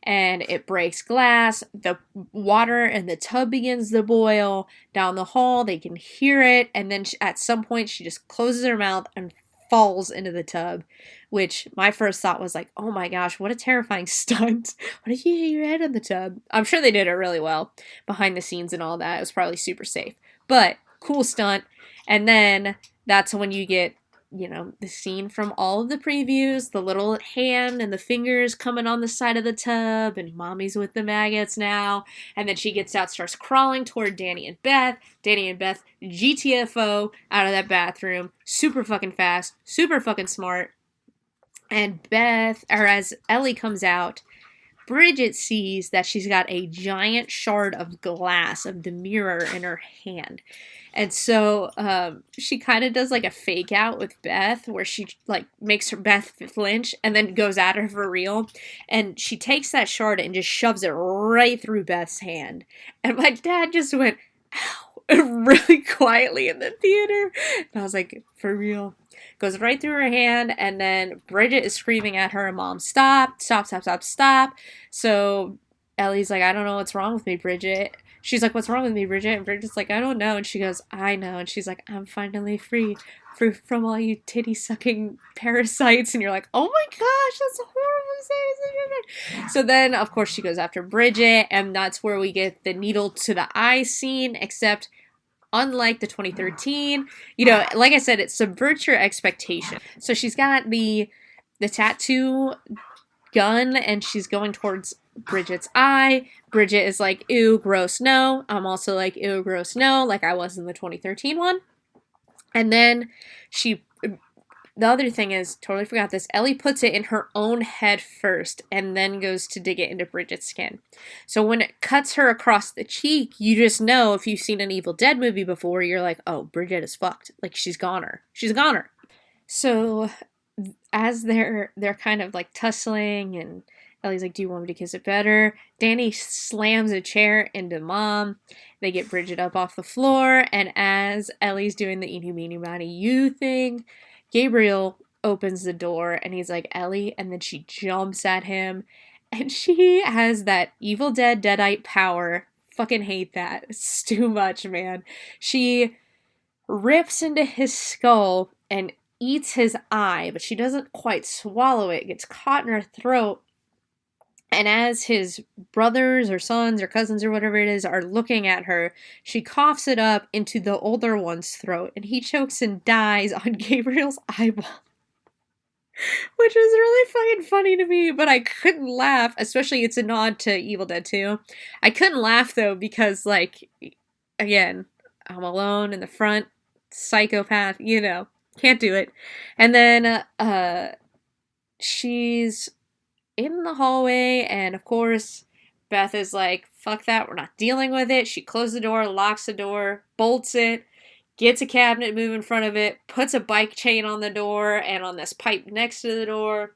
and it breaks glass. The water in the tub begins to boil down the hall. They can hear it, and then at some point she just closes her mouth and falls into the tub, which my first thought was like, oh my gosh, what a terrifying stunt. What if you hit your head in the tub? I'm sure they did it really well behind the scenes and all that. It was probably super safe, but cool stunt. And then that's when you get, the scene from all of the previews, the little hand and the fingers coming on the side of the tub, and mommy's with the maggots now. And then she gets out, starts crawling toward Danny and Beth. Danny and Beth GTFO out of that bathroom, super fucking fast, super fucking smart. And as Ellie comes out, Bridget sees that she's got a giant shard of glass of the mirror in her hand. And so she kind of does like a fake out with Beth where she like makes her Beth flinch and then goes at her for real. And she takes that shard and just shoves it right through Beth's hand. And my dad just went, ow, really quietly in the theater. And I was like, for real. Goes right through her hand, and then Bridget is screaming at her, Mom, stop, stop, stop, stop, stop. So Ellie's like, I don't know what's wrong with me, Bridget. She's like, what's wrong with me, Bridget? And Bridget's like, I don't know. And she goes, I know. And she's like, I'm finally free from all you titty-sucking parasites. And you're like, oh my gosh, that's horrible. So then, of course, she goes after Bridget, and that's where we get the needle to the eye scene, except unlike the 2013, like I said, it subverts your expectation. So she's got the tattoo gun, and she's going towards Bridget's eye. Bridget is like, ew, gross, no. I'm also like, ew, gross, no, like I was in the 2013 one. And then the other thing is, totally forgot this, Ellie puts it in her own head first and then goes to dig it into Bridget's skin. So when it cuts her across the cheek, you just know, if you've seen an Evil Dead movie before, you're like, oh, Bridget is fucked. Like, she's a goner. So as they're kind of like tussling, and Ellie's like, do you want me to kiss it better? Danny slams a chair into Mom. They get Bridget up off the floor, and as Ellie's doing the eeny, meeny, miny, you thing, Gabriel opens the door, and he's like, Ellie, and then she jumps at him, and she has that Evil Dead Deadite power. Fucking hate that. It's too much, man. She rips into his skull and eats his eye, but she doesn't quite swallow it. It gets caught in her throat. And as his brothers or sons or cousins or whatever it is are looking at her, she coughs it up into the older one's throat, and he chokes and dies on Gabriel's eyeball. Which is really fucking funny to me, but I couldn't laugh, especially it's a nod to Evil Dead 2. I couldn't laugh, though, because, like, again, I'm alone in the front, psychopath, can't do it. And then, she's in the hallway, and of course, Beth is like, fuck that, we're not dealing with it. She closes the door, locks the door, bolts it, gets a cabinet move in front of it, puts a bike chain on the door and on this pipe next to the door,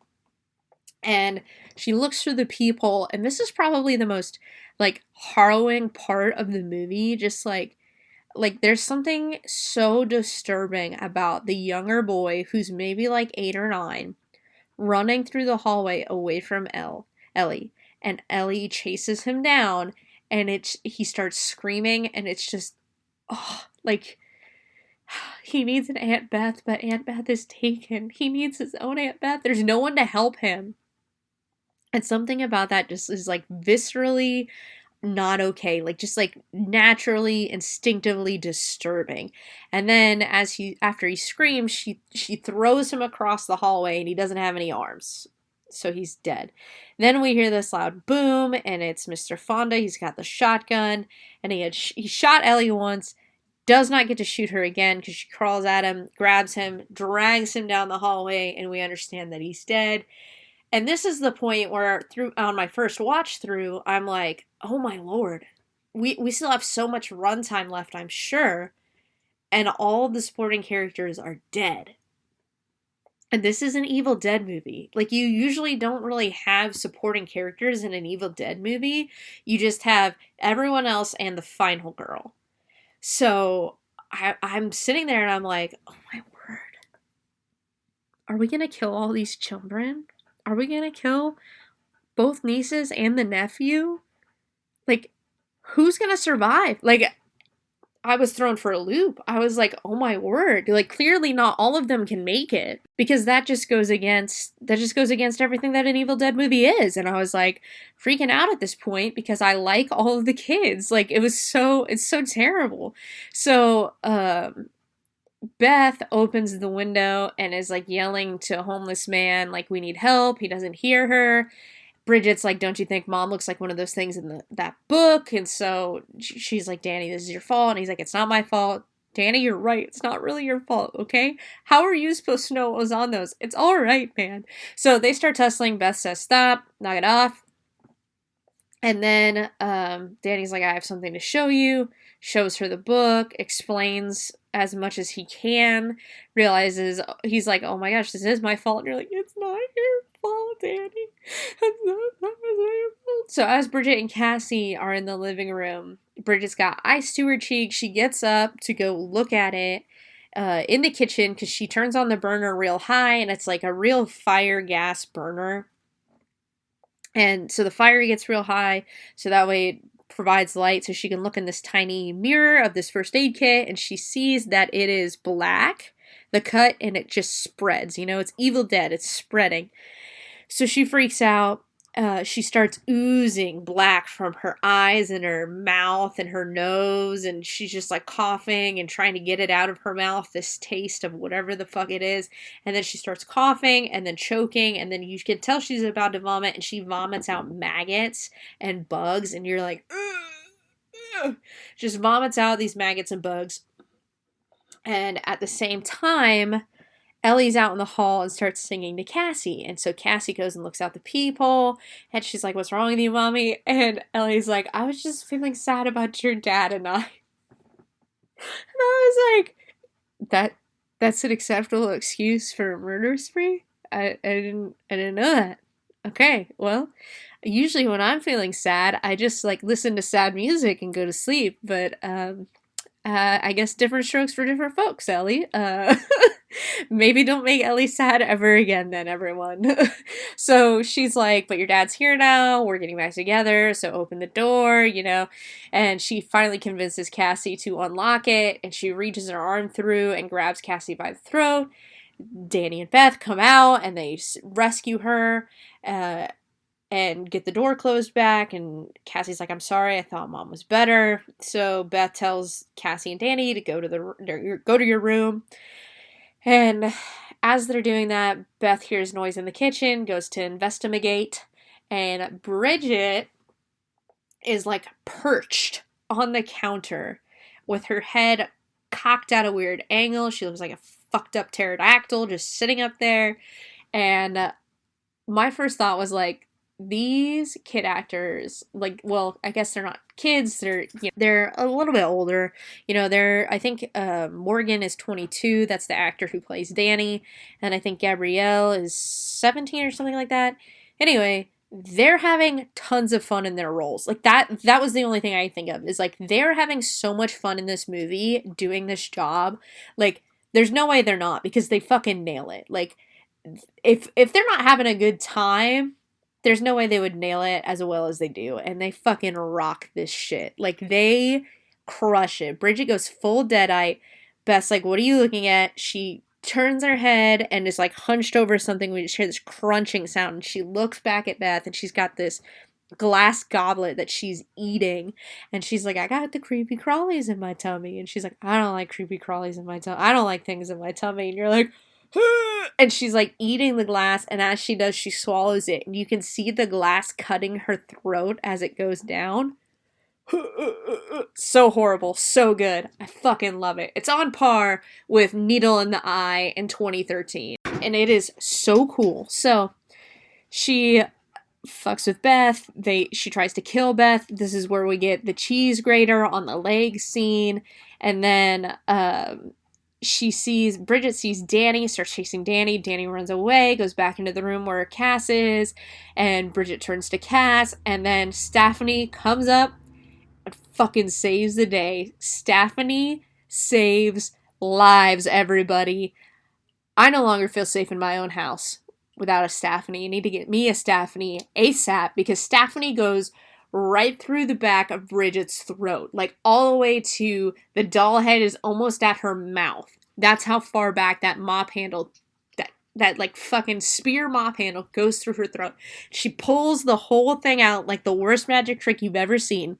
and she looks through the peephole, and this is probably the most, like, harrowing part of the movie. Just like there's something so disturbing about the younger boy who's maybe like 8 or 9 running through the hallway away from Ellie, and Ellie chases him down, and he starts screaming, and it's just, oh, like, he needs an Aunt Beth, but Aunt Beth is taken. He needs his own Aunt Beth. There's no one to help him. And something about that just is like viscerally not okay, like just like naturally instinctively disturbing. And then after he screams, she throws him across the hallway, and he doesn't have any arms, so he's dead. Then we hear this loud boom, and it's Mr. Fonda. He's got the shotgun, and he shot Ellie once, does not get to shoot her again because she crawls at him, grabs him, drags him down the hallway, and we understand that he's dead. And this is the point where, through on my first watch through, I'm like, oh my lord, we still have so much runtime left, I'm sure, and all the supporting characters are dead. And this is an Evil Dead movie. Like, you usually don't really have supporting characters in an Evil Dead movie. You just have everyone else and the final girl. So I'm sitting there and I'm like, oh my word, are we gonna kill all these children? Are we gonna kill both nieces and the nephew? Like, who's gonna survive? Like, I was thrown for a loop. I was like, oh my word. Like, clearly not all of them can make it, because that just goes against everything that an Evil Dead movie is. And I was like freaking out at this point because I like all of the kids. Like, it's so terrible. So, Beth opens the window and is like yelling to a homeless man, like, we need help. He doesn't hear her. Bridget's like, don't you think mom looks like one of those things in that book? And so she's like, Danny, this is your fault. And he's like, it's not my fault. Danny, you're right. It's not really your fault, okay? How are you supposed to know what was on those? It's all right, man. So they start tussling. Beth says, stop, knock it off. And then Danny's like, I have something to show you. Shows her the book, explains as much as he can, realizes, he's like, oh my gosh, this is my fault. And you're like, it's not your fault, Danny. It's not your fault. So as Bridget and Cassie are in the living room, Bridget's got ice to her cheek. She gets up to go look at it in the kitchen because she turns on the burner real high, and it's like a real fire gas burner. And so the fire gets real high, so that way it provides light so she can look in this tiny mirror of this first aid kit, and she sees that it is black, the cut, and it just spreads. You know, it's Evil Dead, it's spreading. So she freaks out. She starts oozing black from her eyes and her mouth and her nose, and she's just like coughing and trying to get it out of her mouth, this taste of whatever the fuck it is. And then she starts coughing and then choking, and then you can tell she's about to vomit, and she vomits out maggots and bugs, and you're like, ugh. Just vomits out these maggots and bugs. And at the same time, Ellie's out in the hall and starts singing to Cassie. And so Cassie goes and looks out the peephole, and she's like, what's wrong with you, mommy? And Ellie's like, I was just feeling sad about your dad and I. And I was like, that's an acceptable excuse for a murder spree? I didn't know that. Okay, well, usually when I'm feeling sad, I just like listen to sad music and go to sleep, but I guess different strokes for different folks, Ellie. Maybe don't make Ellie sad ever again then, everyone. So she's like, but your dad's here now, we're getting back together, so open the door, you know. And she finally convinces Cassie to unlock it, and she reaches her arm through and grabs Cassie by the throat. Danny and Beth come out, and they rescue her, and get the door closed back, and Cassie's like, I'm sorry, I thought mom was better. So Beth tells Cassie and Danny to go to your room. And as they're doing that, Beth hears noise in the kitchen, goes to investigate, and Bridget is like perched on the counter with her head cocked at a weird angle. She looks like a fucked up pterodactyl just sitting up there. And my first thought was like, these kid actors, like, well, I guess they're not kids, they're a little bit older. I think Morgan is 22, that's the actor who plays Danny, and I think Gabrielle is 17 or something like that. Anyway, they're having tons of fun in their roles. Like, that was the only thing I think of, is like, they're having so much fun in this movie doing this job. Like, there's no way they're not, because they fucking nail it. Like, if they're not having a good time, there's no way they would nail it as well as they do. And they fucking rock this shit. Like, they crush it. Bridget goes full Deadite. Beth's like, what are you looking at? She turns her head and is like hunched over something. We just hear this crunching sound. And she looks back at Beth, and she's got this glass goblet that she's eating. And she's like, I got the creepy crawlies in my tummy. And she's like, I don't like creepy crawlies in my tummy. I don't like things in my tummy. And you're like, and she's like eating the glass, and as she does, she swallows it, and you can see the glass cutting her throat as it goes down. So horrible, so good. I fucking love it. It's on par with Needle in the Eye in 2013, and it is so cool. So she fucks with Beth. She tries to kill Beth. This is where we get the cheese grater on the leg scene, and then Bridget sees Danny, starts chasing Danny. Danny runs away, goes back into the room where Cass is, and Bridget turns to Cass, and then Stephanie comes up and fucking saves the day. Stephanie saves lives, everybody. I no longer feel safe in my own house without a Stephanie. You need to get me a Stephanie ASAP, because Stephanie goes right through the back of Bridget's throat, like all the way to the doll head is almost at her mouth. That's how far back that mop handle, that like fucking spear mop handle goes through her throat. She pulls the whole thing out like the worst magic trick you've ever seen,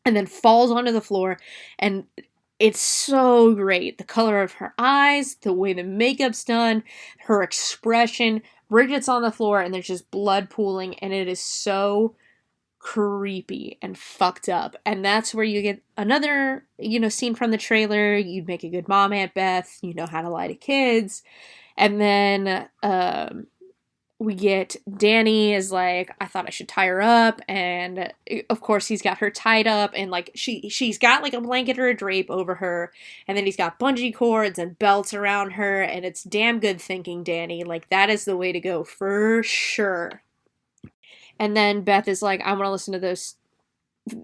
and then falls onto the floor, and it's so great. The color of her eyes, the way the makeup's done, her expression. Bridget's on the floor, and there's just blood pooling, and it is so creepy and fucked up. And that's where you get another, scene from the trailer. You'd make a good mom, Aunt Beth. You know how to lie to kids. And then we get Danny is like, I thought I should tie her up. And of course he's got her tied up, and like she's got like a blanket or a drape over her. And then he's got bungee cords and belts around her. And it's damn good thinking, Danny. Like, that is the way to go for sure. And then Beth is like, I want to listen to those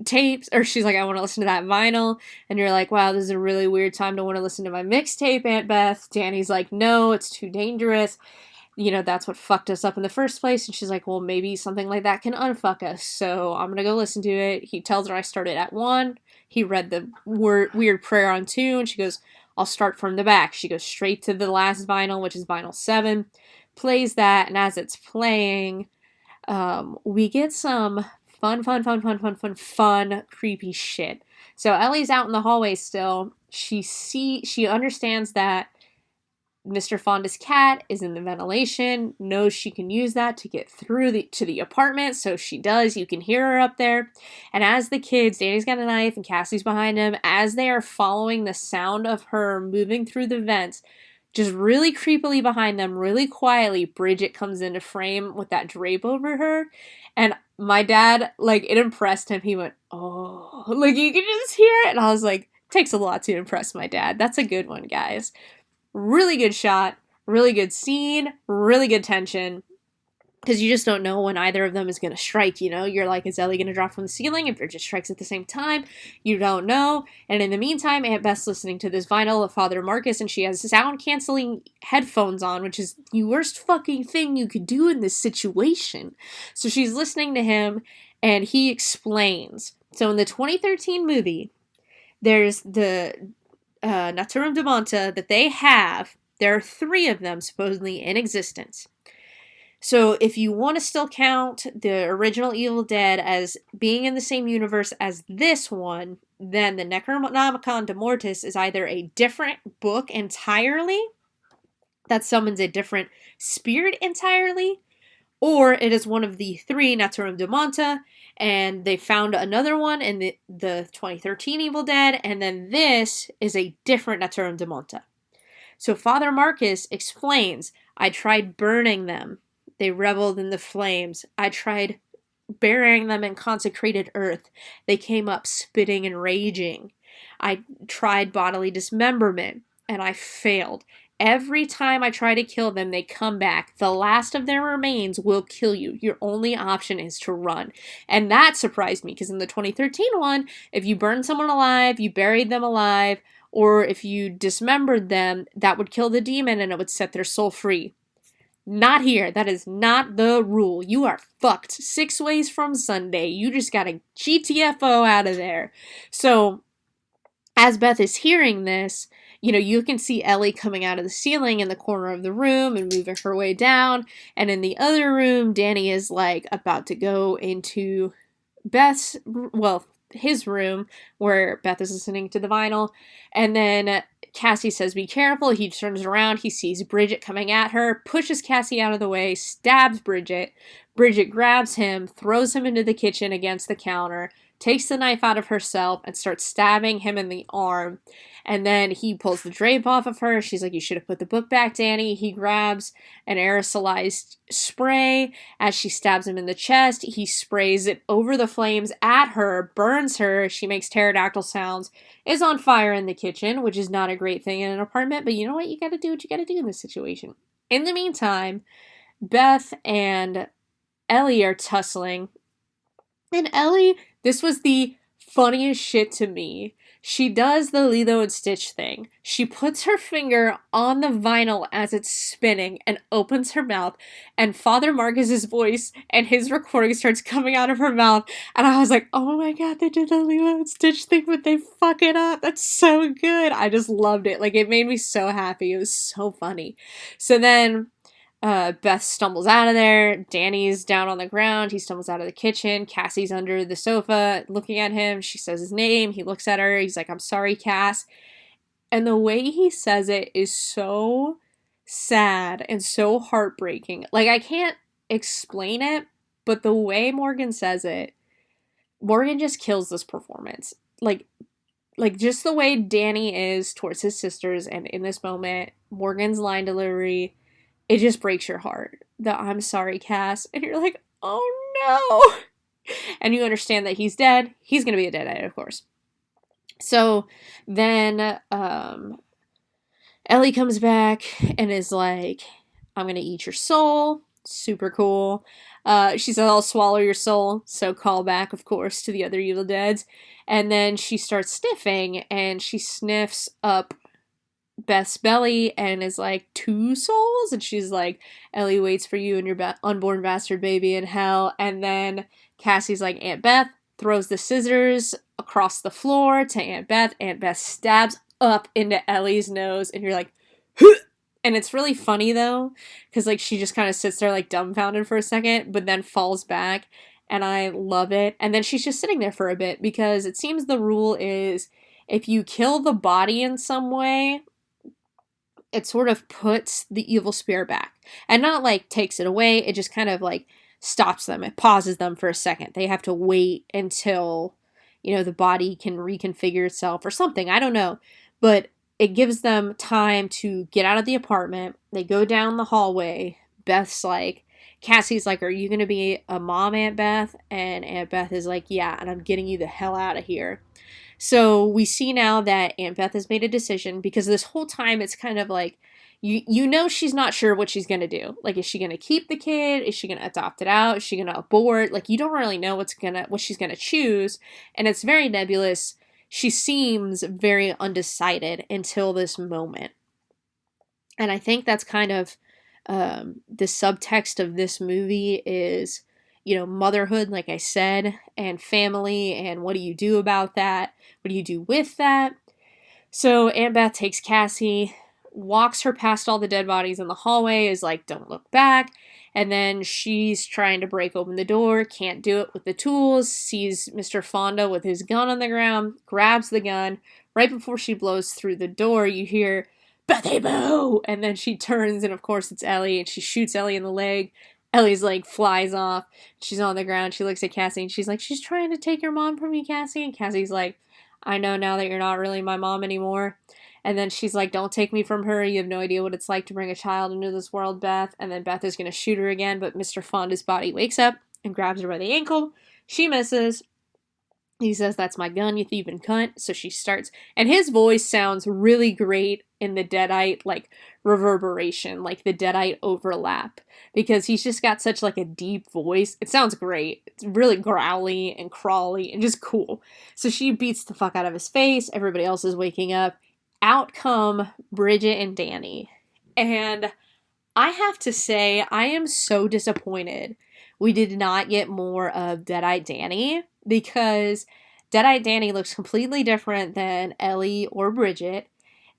tapes, or she's like, I want to listen to that vinyl. And you're like, wow, this is a really weird time to want to listen to my mixtape, Aunt Beth. Danny's like, no, it's too dangerous. That's what fucked us up in the first place. And she's like, well, maybe something like that can unfuck us. So I'm going to go listen to it. He tells her I started at 1. He read the weird prayer on 2. And she goes, I'll start from the back. She goes straight to the last vinyl, which is vinyl 7. Plays that. And as it's playing, we get some fun, creepy shit. So Ellie's out in the hallway still. She understands that Mr. Fonda's cat is in the ventilation, knows she can use that to get through to the apartment, so she does. You can hear her up there. And as the kids, Danny's got a knife and Cassie's behind him, as they are following the sound of her moving through the vents, just really creepily behind them, really quietly, Bridget comes into frame with that drape over her. And my dad, like, it impressed him. He went, oh, like, you can just hear it. And I was like, takes a lot to impress my dad. That's a good one, guys. Really good shot, really good scene, really good tension. Because you just don't know when either of them is going to strike, You're like, is Ellie going to drop from the ceiling? If it just strikes at the same time, you don't know. And in the meantime, Aunt Beth's listening to this vinyl of Father Marcus, and she has sound-canceling headphones on, which is the worst fucking thing you could do in this situation. So she's listening to him, and he explains. So in the 2013 movie, there's the Naturom de Monta that they have. There are 3 of them supposedly in existence. So if you want to still count the original Evil Dead as being in the same universe as this one, then the Necronomicon de Mortis is either a different book entirely that summons a different spirit entirely, or it is one of the 3 Naturom de Monta, and they found another one in the 2013 Evil Dead, and then this is a different Naturom de Monta. So Father Marcus explains, I tried burning them. They reveled in the flames. I tried burying them in consecrated earth. They came up spitting and raging. I tried bodily dismemberment, and I failed. Every time I try to kill them, they come back. The last of their remains will kill you. Your only option is to run. And that surprised me, because in the 2013 one, if you burned someone alive, you buried them alive, or if you dismembered them, that would kill the demon and it would set their soul free. Not here. That is not the rule. You are fucked 6 ways from Sunday. You just gotta GTFO out of there. So, as Beth is hearing this, you can see Ellie coming out of the ceiling in the corner of the room and moving her way down. And in the other room, Danny is like about to go into his room where Beth is listening to the vinyl. And then Cassie says, be careful. He turns around. He sees Bridget coming at her, pushes Cassie out of the way, stabs Bridget. Bridget grabs him, throws him into the kitchen against the counter, takes the knife out of herself, and starts stabbing him in the arm. And then he pulls the drape off of her. She's like, you should have put the book back, Danny. He grabs an aerosolized spray. As she stabs him in the chest, he sprays it over the flames at her, burns her. She makes pterodactyl sounds, is on fire in the kitchen, which is not a great thing in an apartment. But you know what? You gotta do what you gotta do in this situation. In the meantime, Beth and Ellie are tussling. And Ellie, this was the funniest shit to me. She does the Lilo and Stitch thing. She puts her finger on the vinyl as it's spinning and opens her mouth, and Father Marcus's voice and his recording starts coming out of her mouth, and I was like, oh my god, they did the Lilo and Stitch thing, but they fuck it up. That's so good. I just loved it. Like, it made me so happy. It was so funny. So then Beth stumbles out of there. Danny's down on the ground. He stumbles out of the kitchen. Cassie's under the sofa looking at him. She says his name. He looks at her. He's like, I'm sorry, Cass. And the way he says it is so sad and so heartbreaking. Like, I can't explain it, but the way Morgan says it, Morgan just kills this performance. Like just the way Danny is towards his sisters, and in this moment, Morgan's line delivery, it just breaks your heart. I'm sorry, Cass. And you're like, oh no. And you understand that he's dead. He's going to be a deadite, of course. So then Ellie comes back and is like, I'm going to eat your soul. Super cool. She says, I'll swallow your soul. So call back, of course, to the other Evil Deads. And then she starts sniffing, and she sniffs up Beth's belly and is like, 2 souls? And she's like, Ellie waits for you and your unborn bastard baby in hell. And then Cassie's like, Aunt Beth, throws the scissors across the floor to Aunt Beth. Aunt Beth stabs up into Ellie's nose, and you're like, huh! And it's really funny though, because like she just kind of sits there like dumbfounded for a second, but then falls back, and I love it. And then she's just sitting there for a bit, because it seems the rule is if you kill the body in some way, it sort of puts the evil spirit back. And not like takes it away, it just kind of like stops them. It pauses them for a second. They have to wait until, the body can reconfigure itself or something. I don't know. But it gives them time to get out of the apartment. They go down the hallway. Cassie's like, are you going to be a mom, Aunt Beth? And Aunt Beth is like, yeah, and I'm getting you the hell out of here. So we see now that Aunt Beth has made a decision, because this whole time it's kind of like, she's not sure what she's going to do. Like, is she going to keep the kid? Is she going to adopt it out? Is she going to abort? Like, you don't really know what she's going to choose. And it's very nebulous. She seems very undecided until this moment. And I think that's kind of the subtext of this movie is, motherhood, like I said, and family, and what do you do about that? What do you do with that? So Aunt Beth takes Cassie, walks her past all the dead bodies in the hallway, is like, don't look back. And then she's trying to break open the door, can't do it with the tools, sees Mr. Fonda with his gun on the ground, grabs the gun. Right before she blows through the door, you hear, Bethy Boo! And then she turns, and of course it's Ellie, and she shoots Ellie in the leg. Ellie's like flies off. She's on the ground. She looks at Cassie, and she's like, she's trying to take your mom from you, Cassie. And Cassie's like, I know now that you're not really my mom anymore. And then she's like, don't take me from her. You have no idea what it's like to bring a child into this world, Beth. And then Beth is going to shoot her again, but Mr. Fonda's body wakes up and grabs her by the ankle. She misses. He says, that's my gun, you thieving cunt. So she starts, and his voice sounds really great in the Deadite, like, reverberation, like the Deadite overlap, because he's just got such, like, a deep voice. It sounds great. It's really growly and crawly and just cool. So she beats the fuck out of his face. Everybody else is waking up. Out come Bridget and Danny. And I have to say, I am so disappointed we did not get more of Deadite Danny, because Deadite Danny looks completely different than Ellie or Bridget.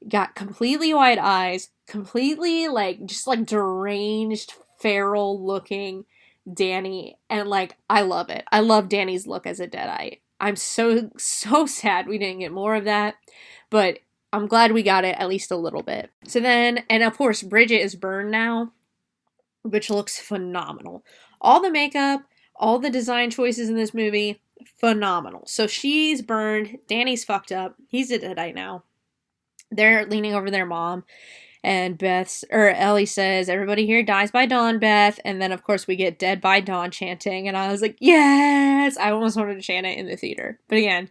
Got completely white eyes, completely, like, just, like, deranged, feral looking Danny. And, like, I love it. I love Danny's look as a Deadite. I'm so sad we didn't get more of that. But I'm glad we got it at least a little bit. So then, and of course, Bridget is burned now, which looks phenomenal. All the makeup, all the design choices in this movie, phenomenal. So she's burned. Danny's fucked up. He's a Deadite now. They're leaning over their mom. And Ellie says, everybody here dies by dawn, Beth. And then, of course, we get dead by dawn chanting. And I was like, yes! I almost wanted to chant it in the theater. But again,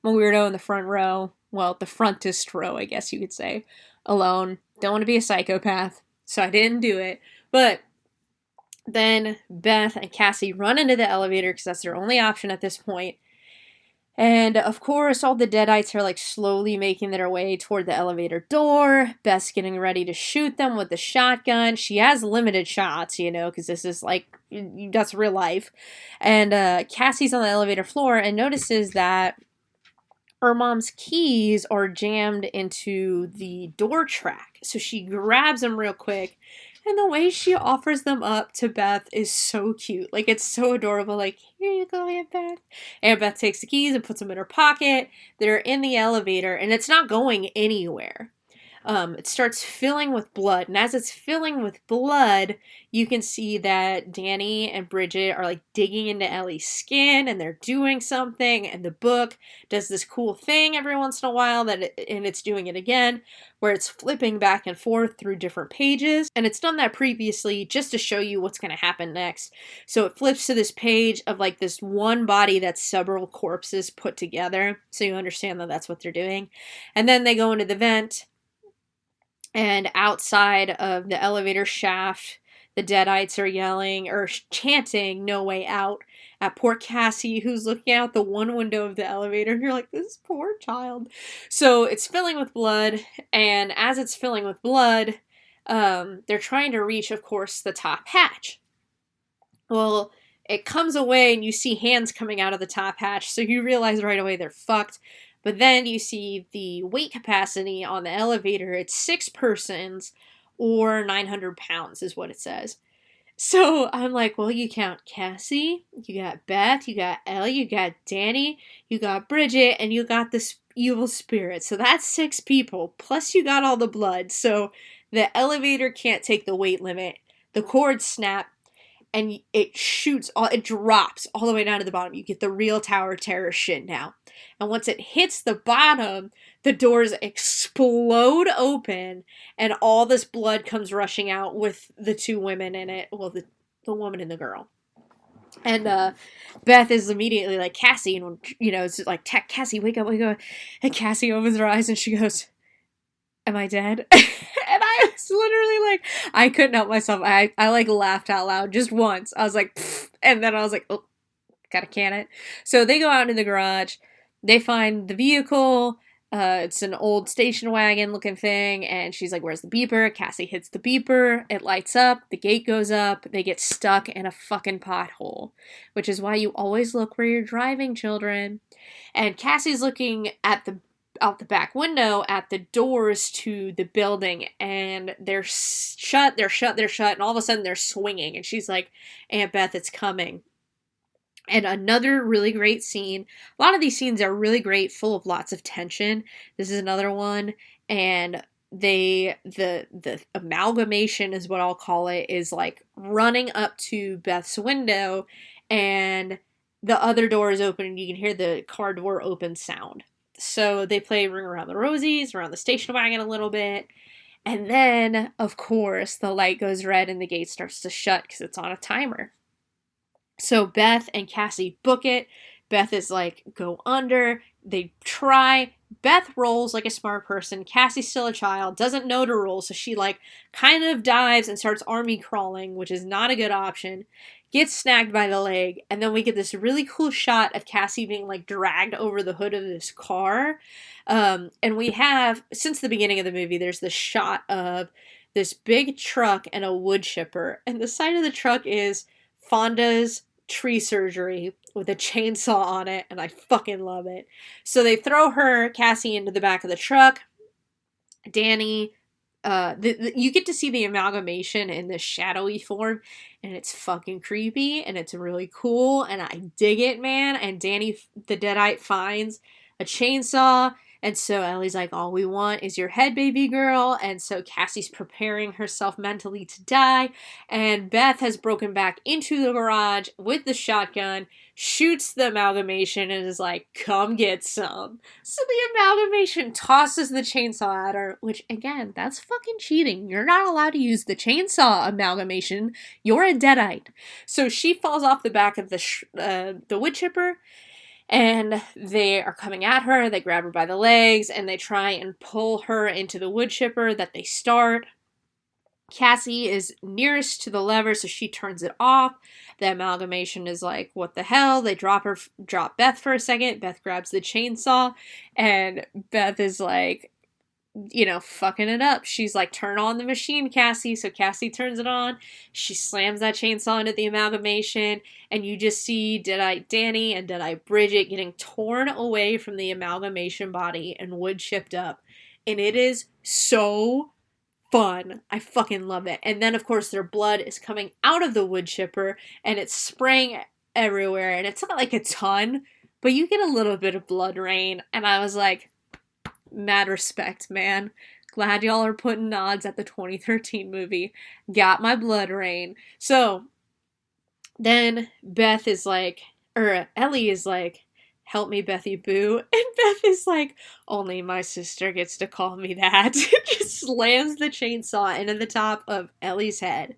I'm a weirdo in the front row. Well, the frontest row, I guess you could say. Alone. Don't want to be a psychopath. So I didn't do it. But then Beth and Cassie run into the elevator because that's their only option at this point. And of course, all the Deadites are like slowly making their way toward the elevator door. Beth's getting ready to shoot them with the shotgun. She has limited shots, you know, because this is like, that's real life. And Cassie's on the elevator floor and notices that her mom's keys are jammed into the door track. So she grabs them real quick. And the way she offers them up to Beth is so cute. Like, it's so adorable. Like, here you go, Aunt Beth. Aunt Beth takes the keys and puts them in her pocket. They're in the elevator, and it's not going anywhere. It starts filling with blood. And as it's filling with blood, you can see that Danny and Bridget are like digging into Ellie's skin and they're doing something. And the book does this cool thing every once in a while and it's doing it again, where it's flipping back and forth through different pages. And it's done that previously just to show you what's going to happen next. So it flips to this page of like this one body that's several corpses put together. So you understand that that's what they're doing. And then they go into the vent. And outside of the elevator shaft, the Deadites are yelling or chanting "No way out" at poor Cassie, who's looking out the one window of the elevator. And you're like, this poor child. So it's filling with blood. And as it's filling with blood, they're trying to reach, of course, the top hatch. Well, it comes away and you see hands coming out of the top hatch. So you realize right away they're fucked. But then you see the weight capacity on the elevator. It's 6 persons or 900 pounds is what it says. So I'm like, well, you count Cassie, you got Beth, you got Ellie, you got Danny, you got Bridget, and you got this evil spirit. So that's 6 people. Plus you got all the blood. So the elevator can't take the weight limit. The cords snap. And it drops all the way down to the bottom. You get the real Tower Terror shit now. And once it hits the bottom, the doors explode open and all this blood comes rushing out with the 2 women in it. Well, the woman and the girl. And Beth is immediately like, Cassie, and you know, it's like, Cassie, wake up, wake up. And Cassie opens her eyes and she goes, am I dead? And I was literally like, I couldn't help myself. I like laughed out loud just once. I was like, pfft. And then I was like, oh, gotta can it. So they go out in the garage. They find the vehicle. It's an old station wagon looking thing. And she's like, where's the beeper? Cassie hits the beeper. It lights up. The gate goes up. They get stuck in a fucking pothole. Which is why you always look where you're driving, children. And Cassie's looking at out the back window at the doors to the building, and they're shut, and all of a sudden they're swinging, and she's like, Aunt Beth, it's coming. And another really great scene. A lot of these scenes are really great, full of lots of tension. This is another one, and the amalgamation is what I'll call it, is like running up to Beth's window, and the other door is open, and you can hear the car door open sound. So they play Ring Around the Rosies, around the station wagon a little bit. And then, of course, the light goes red and the gate starts to shut because it's on a timer. So Beth and Cassie book it. Beth is like, go under. They try. Beth rolls like a smart person. Cassie's still a child, doesn't know to roll, so she like kind of dives and starts army crawling, which is not a good option. Gets snagged by the leg, and then we get this really cool shot of Cassie being like dragged over the hood of this car. And we have, since the beginning of the movie, there's this shot of this big truck and a wood chipper, and the side of the truck is Fonda's tree surgery with a chainsaw on it, and I fucking love it. So they throw her, Cassie, into the back of the truck. Danny, you get to see the amalgamation in this shadowy form, and it's fucking creepy, and it's really cool, and I dig it, man. And Danny, the Deadite, finds a chainsaw, and so Ellie's like, all we want is your head, baby girl. And so Cassie's preparing herself mentally to die. And Beth has broken back into the garage with the shotgun, shoots the amalgamation, and is like, come get some. So the amalgamation tosses the chainsaw at her, which, again, that's fucking cheating. You're not allowed to use the chainsaw amalgamation. You're a Deadite. So she falls off the back of the wood chipper. And they are coming at her, they grab her by the legs, and they try and pull her into the wood chipper that they start. Cassie is nearest to the lever, so she turns it off. The amalgamation is like, what the hell? They drop Beth for a second. Beth grabs the chainsaw, and Beth is like, fucking it up. She's like, turn on the machine, Cassie. So Cassie turns it on. She slams that chainsaw into the amalgamation, and you just see Deadite Danny and Deadite Bridget getting torn away from the amalgamation body and wood chipped up. And it is so fun. I fucking love it. And then, of course, their blood is coming out of the wood chipper, and it's spraying everywhere. And it's not like a ton, but you get a little bit of blood rain. And I was like, mad respect, man. Glad y'all are putting nods at the 2013 movie. Got my blood rain. So then Beth is like, or Ellie is like, help me, Bethy Boo. And Beth is like, only my sister gets to call me that. Just slams the chainsaw into the top of Ellie's head.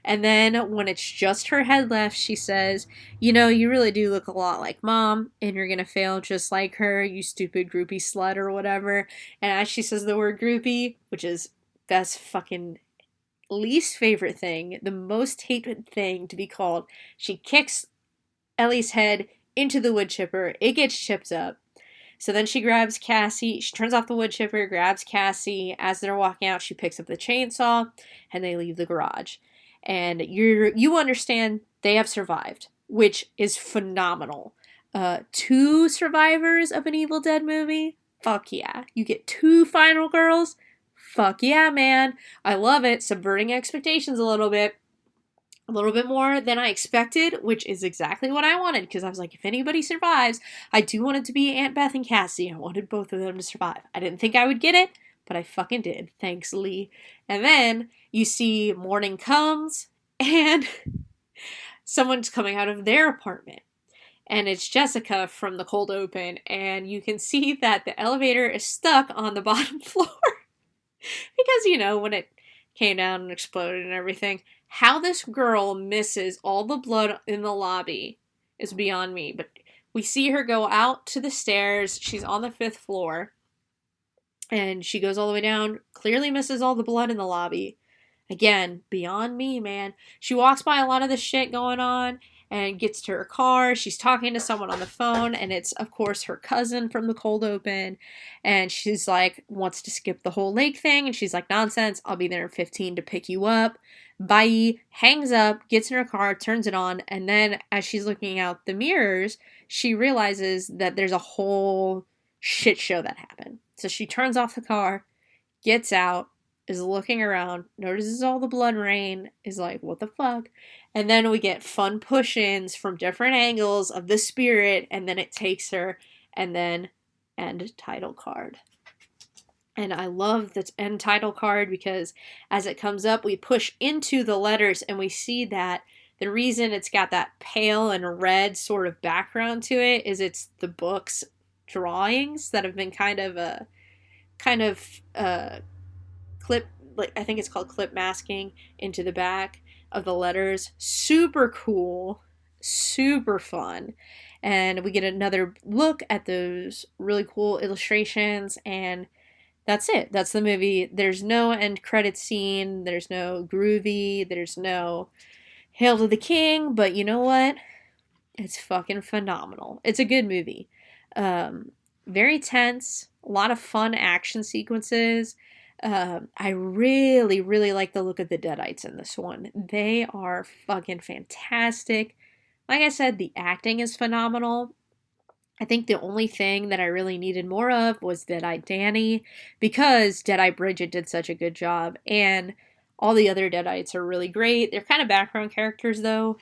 And then when it's just her head left, she says, you really do look a lot like Mom, and you're gonna fail just like her, you stupid groupie slut or whatever. And as she says the word groupie, which is Beth's fucking least favorite thing, the most hated thing to be called, she kicks Ellie's head into the wood chipper. It gets chipped up. So then she grabs Cassie. She turns off the wood chipper, grabs Cassie. As they're walking out, she picks up the chainsaw, and they leave the garage. And you understand they have survived, which is phenomenal. 2 survivors of an Evil Dead movie? Fuck yeah. You get 2 final girls? Fuck yeah, man. I love it. Subverting expectations a little bit more than I expected, which is exactly what I wanted, because I was like, if anybody survives, I do want it to be Aunt Beth and Cassie. I wanted both of them to survive. I didn't think I would get it, but I fucking did. Thanks, Lee. And then you see morning comes, and someone's coming out of their apartment. And it's Jessica from the cold open, and you can see that the elevator is stuck on the bottom floor. Because, when it came down and exploded and everything, how this girl misses all the blood in the lobby is beyond me. But we see her go out to the stairs. She's on the 5th floor. And she goes all the way down, clearly misses all the blood in the lobby. Again, beyond me, man. She walks by a lot of the shit going on and gets to her car. She's talking to someone on the phone, and it's, of course, her cousin from the cold open. And she's like, wants to skip the whole lake thing. And she's like, nonsense, I'll be there in 15 to pick you up. Bye. Hangs up, gets in her car, turns it on. And then as she's looking out the mirrors, she realizes that there's a whole shit show that happened. So she turns off the car, gets out, is looking around, notices all the blood rain, is like, what the fuck? And then we get fun push-ins from different angles of the spirit, and then it takes her, and then end title card. And I love the end title card because as it comes up, we push into the letters, and we see that the reason it's got that pale and red sort of background to it is it's the books drawings that have been kind of clip, like I think it's called clip masking into the back of the letters. Super cool, super fun. And we get another look at those really cool illustrations, and that's it. That's the movie. There's no end credit scene, there's no groovy, there's no Hail to the King, but you know what? It's fucking phenomenal. It's a good movie. Very tense, a lot of fun action sequences. I really, really like the look of the Deadites in this one. They are fucking fantastic. Like I said, the acting is phenomenal. I think the only thing that I really needed more of was Deadeye Danny, because Deadeye Bridget did such a good job, and all the other Deadites are really great. They're kind of background characters, though.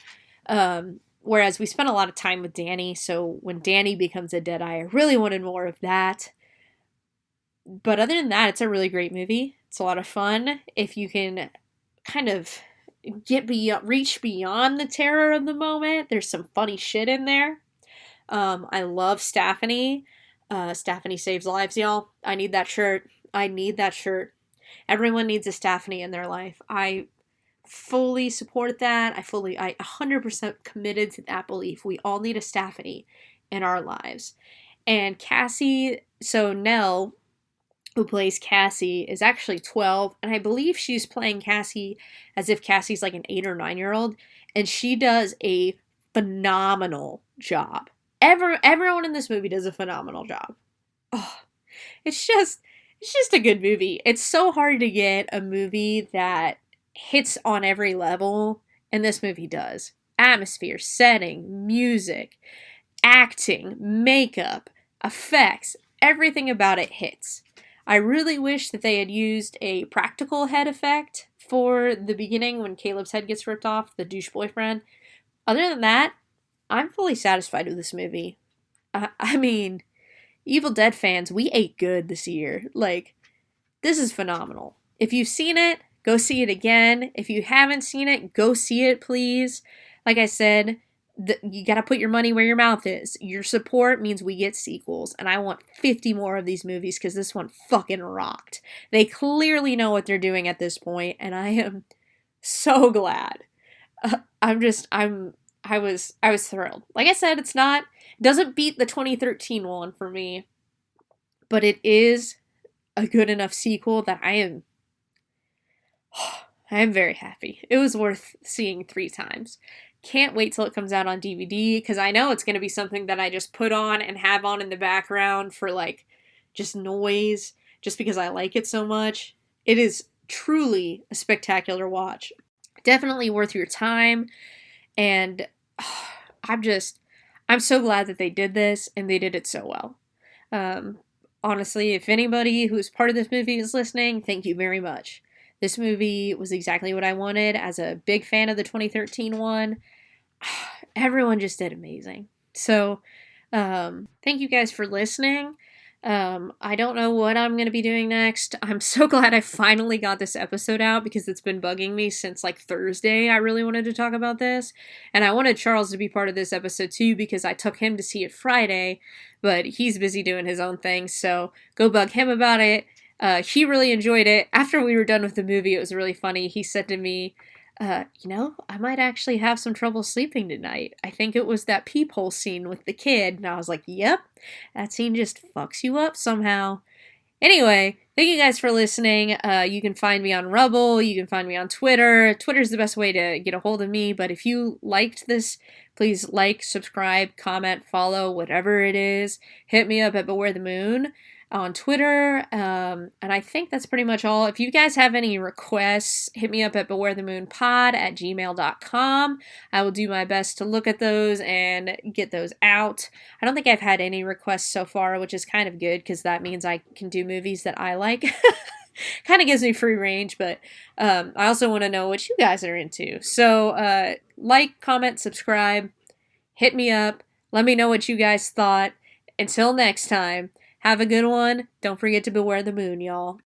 Whereas we spent a lot of time with Danny, so when Danny becomes a Deadeye, I really wanted more of that. But other than that, it's a really great movie. It's a lot of fun. If you can kind of reach beyond the terror of the moment, there's some funny shit in there. I love Stephanie. Stephanie saves lives, y'all. I need that shirt. I need that shirt. Everyone needs a Stephanie in their life. I fully support that. I 100% committed to that belief. We all need a Stephanie in our lives. And Cassie, so Nell, who plays Cassie, is actually 12, and I believe she's playing Cassie as if Cassie's like an 8 or 9-year-old, and she does a phenomenal job. Everyone in this movie does a phenomenal job. Oh, it's just a good movie. It's so hard to get a movie that hits on every level, and this movie does. Atmosphere, setting, music, acting, makeup, effects, everything about it hits. I really wish that they had used a practical head effect for the beginning when Caleb's head gets ripped off, the douche boyfriend. Other than that, I'm fully satisfied with this movie. I mean, Evil Dead fans, we ate good this year. Like, this is phenomenal. If you've seen it, go see it again. If you haven't seen it, go see it, please. Like I said, you gotta put your money where your mouth is. Your support means we get sequels, and I want 50 more of these movies because this one fucking rocked. They clearly know what they're doing at this point, and I am so glad. I was thrilled. Like I said, it doesn't beat the 2013 one for me, but it is a good enough sequel that I am very happy. It was worth seeing 3 times. Can't wait till it comes out on DVD, because I know it's going to be something that I just put on and have on in the background for like just noise, just because I like it so much. It is truly a spectacular watch. Definitely worth your time, and I'm so glad that they did this, and they did it so well. Honestly, if anybody who's part of this movie is listening, thank you very much. This movie was exactly what I wanted. As a big fan of the 2013 one, everyone just did amazing. So, thank you guys for listening. I don't know what I'm going to be doing next. I'm so glad I finally got this episode out, because it's been bugging me since like Thursday. I really wanted to talk about this, and I wanted Charles to be part of this episode too, because I took him to see it Friday, but he's busy doing his own thing, so go bug him about it. He really enjoyed it. After we were done with the movie, it was really funny. He said to me, I might actually have some trouble sleeping tonight. I think it was that peephole scene with the kid. And I was like, yep, that scene just fucks you up somehow. Anyway, thank you guys for listening. You can find me on Rubble. You can find me on Twitter. Twitter's the best way to get a hold of me. But if you liked this, please like, subscribe, comment, follow, whatever it is. Hit me up at Beware the Moon on Twitter, and I think that's pretty much all. If you guys have any requests, hit me up at bewarethemoonpod@gmail.com. I will do my best to look at those and get those out. I don't think I've had any requests so far, which is kind of good, because that means I can do movies that I like. Kind of gives me free range, but I also want to know what you guys are into. So like, comment, subscribe, hit me up, let me know what you guys thought. Until next time, have a good one. Don't forget to beware the moon, y'all.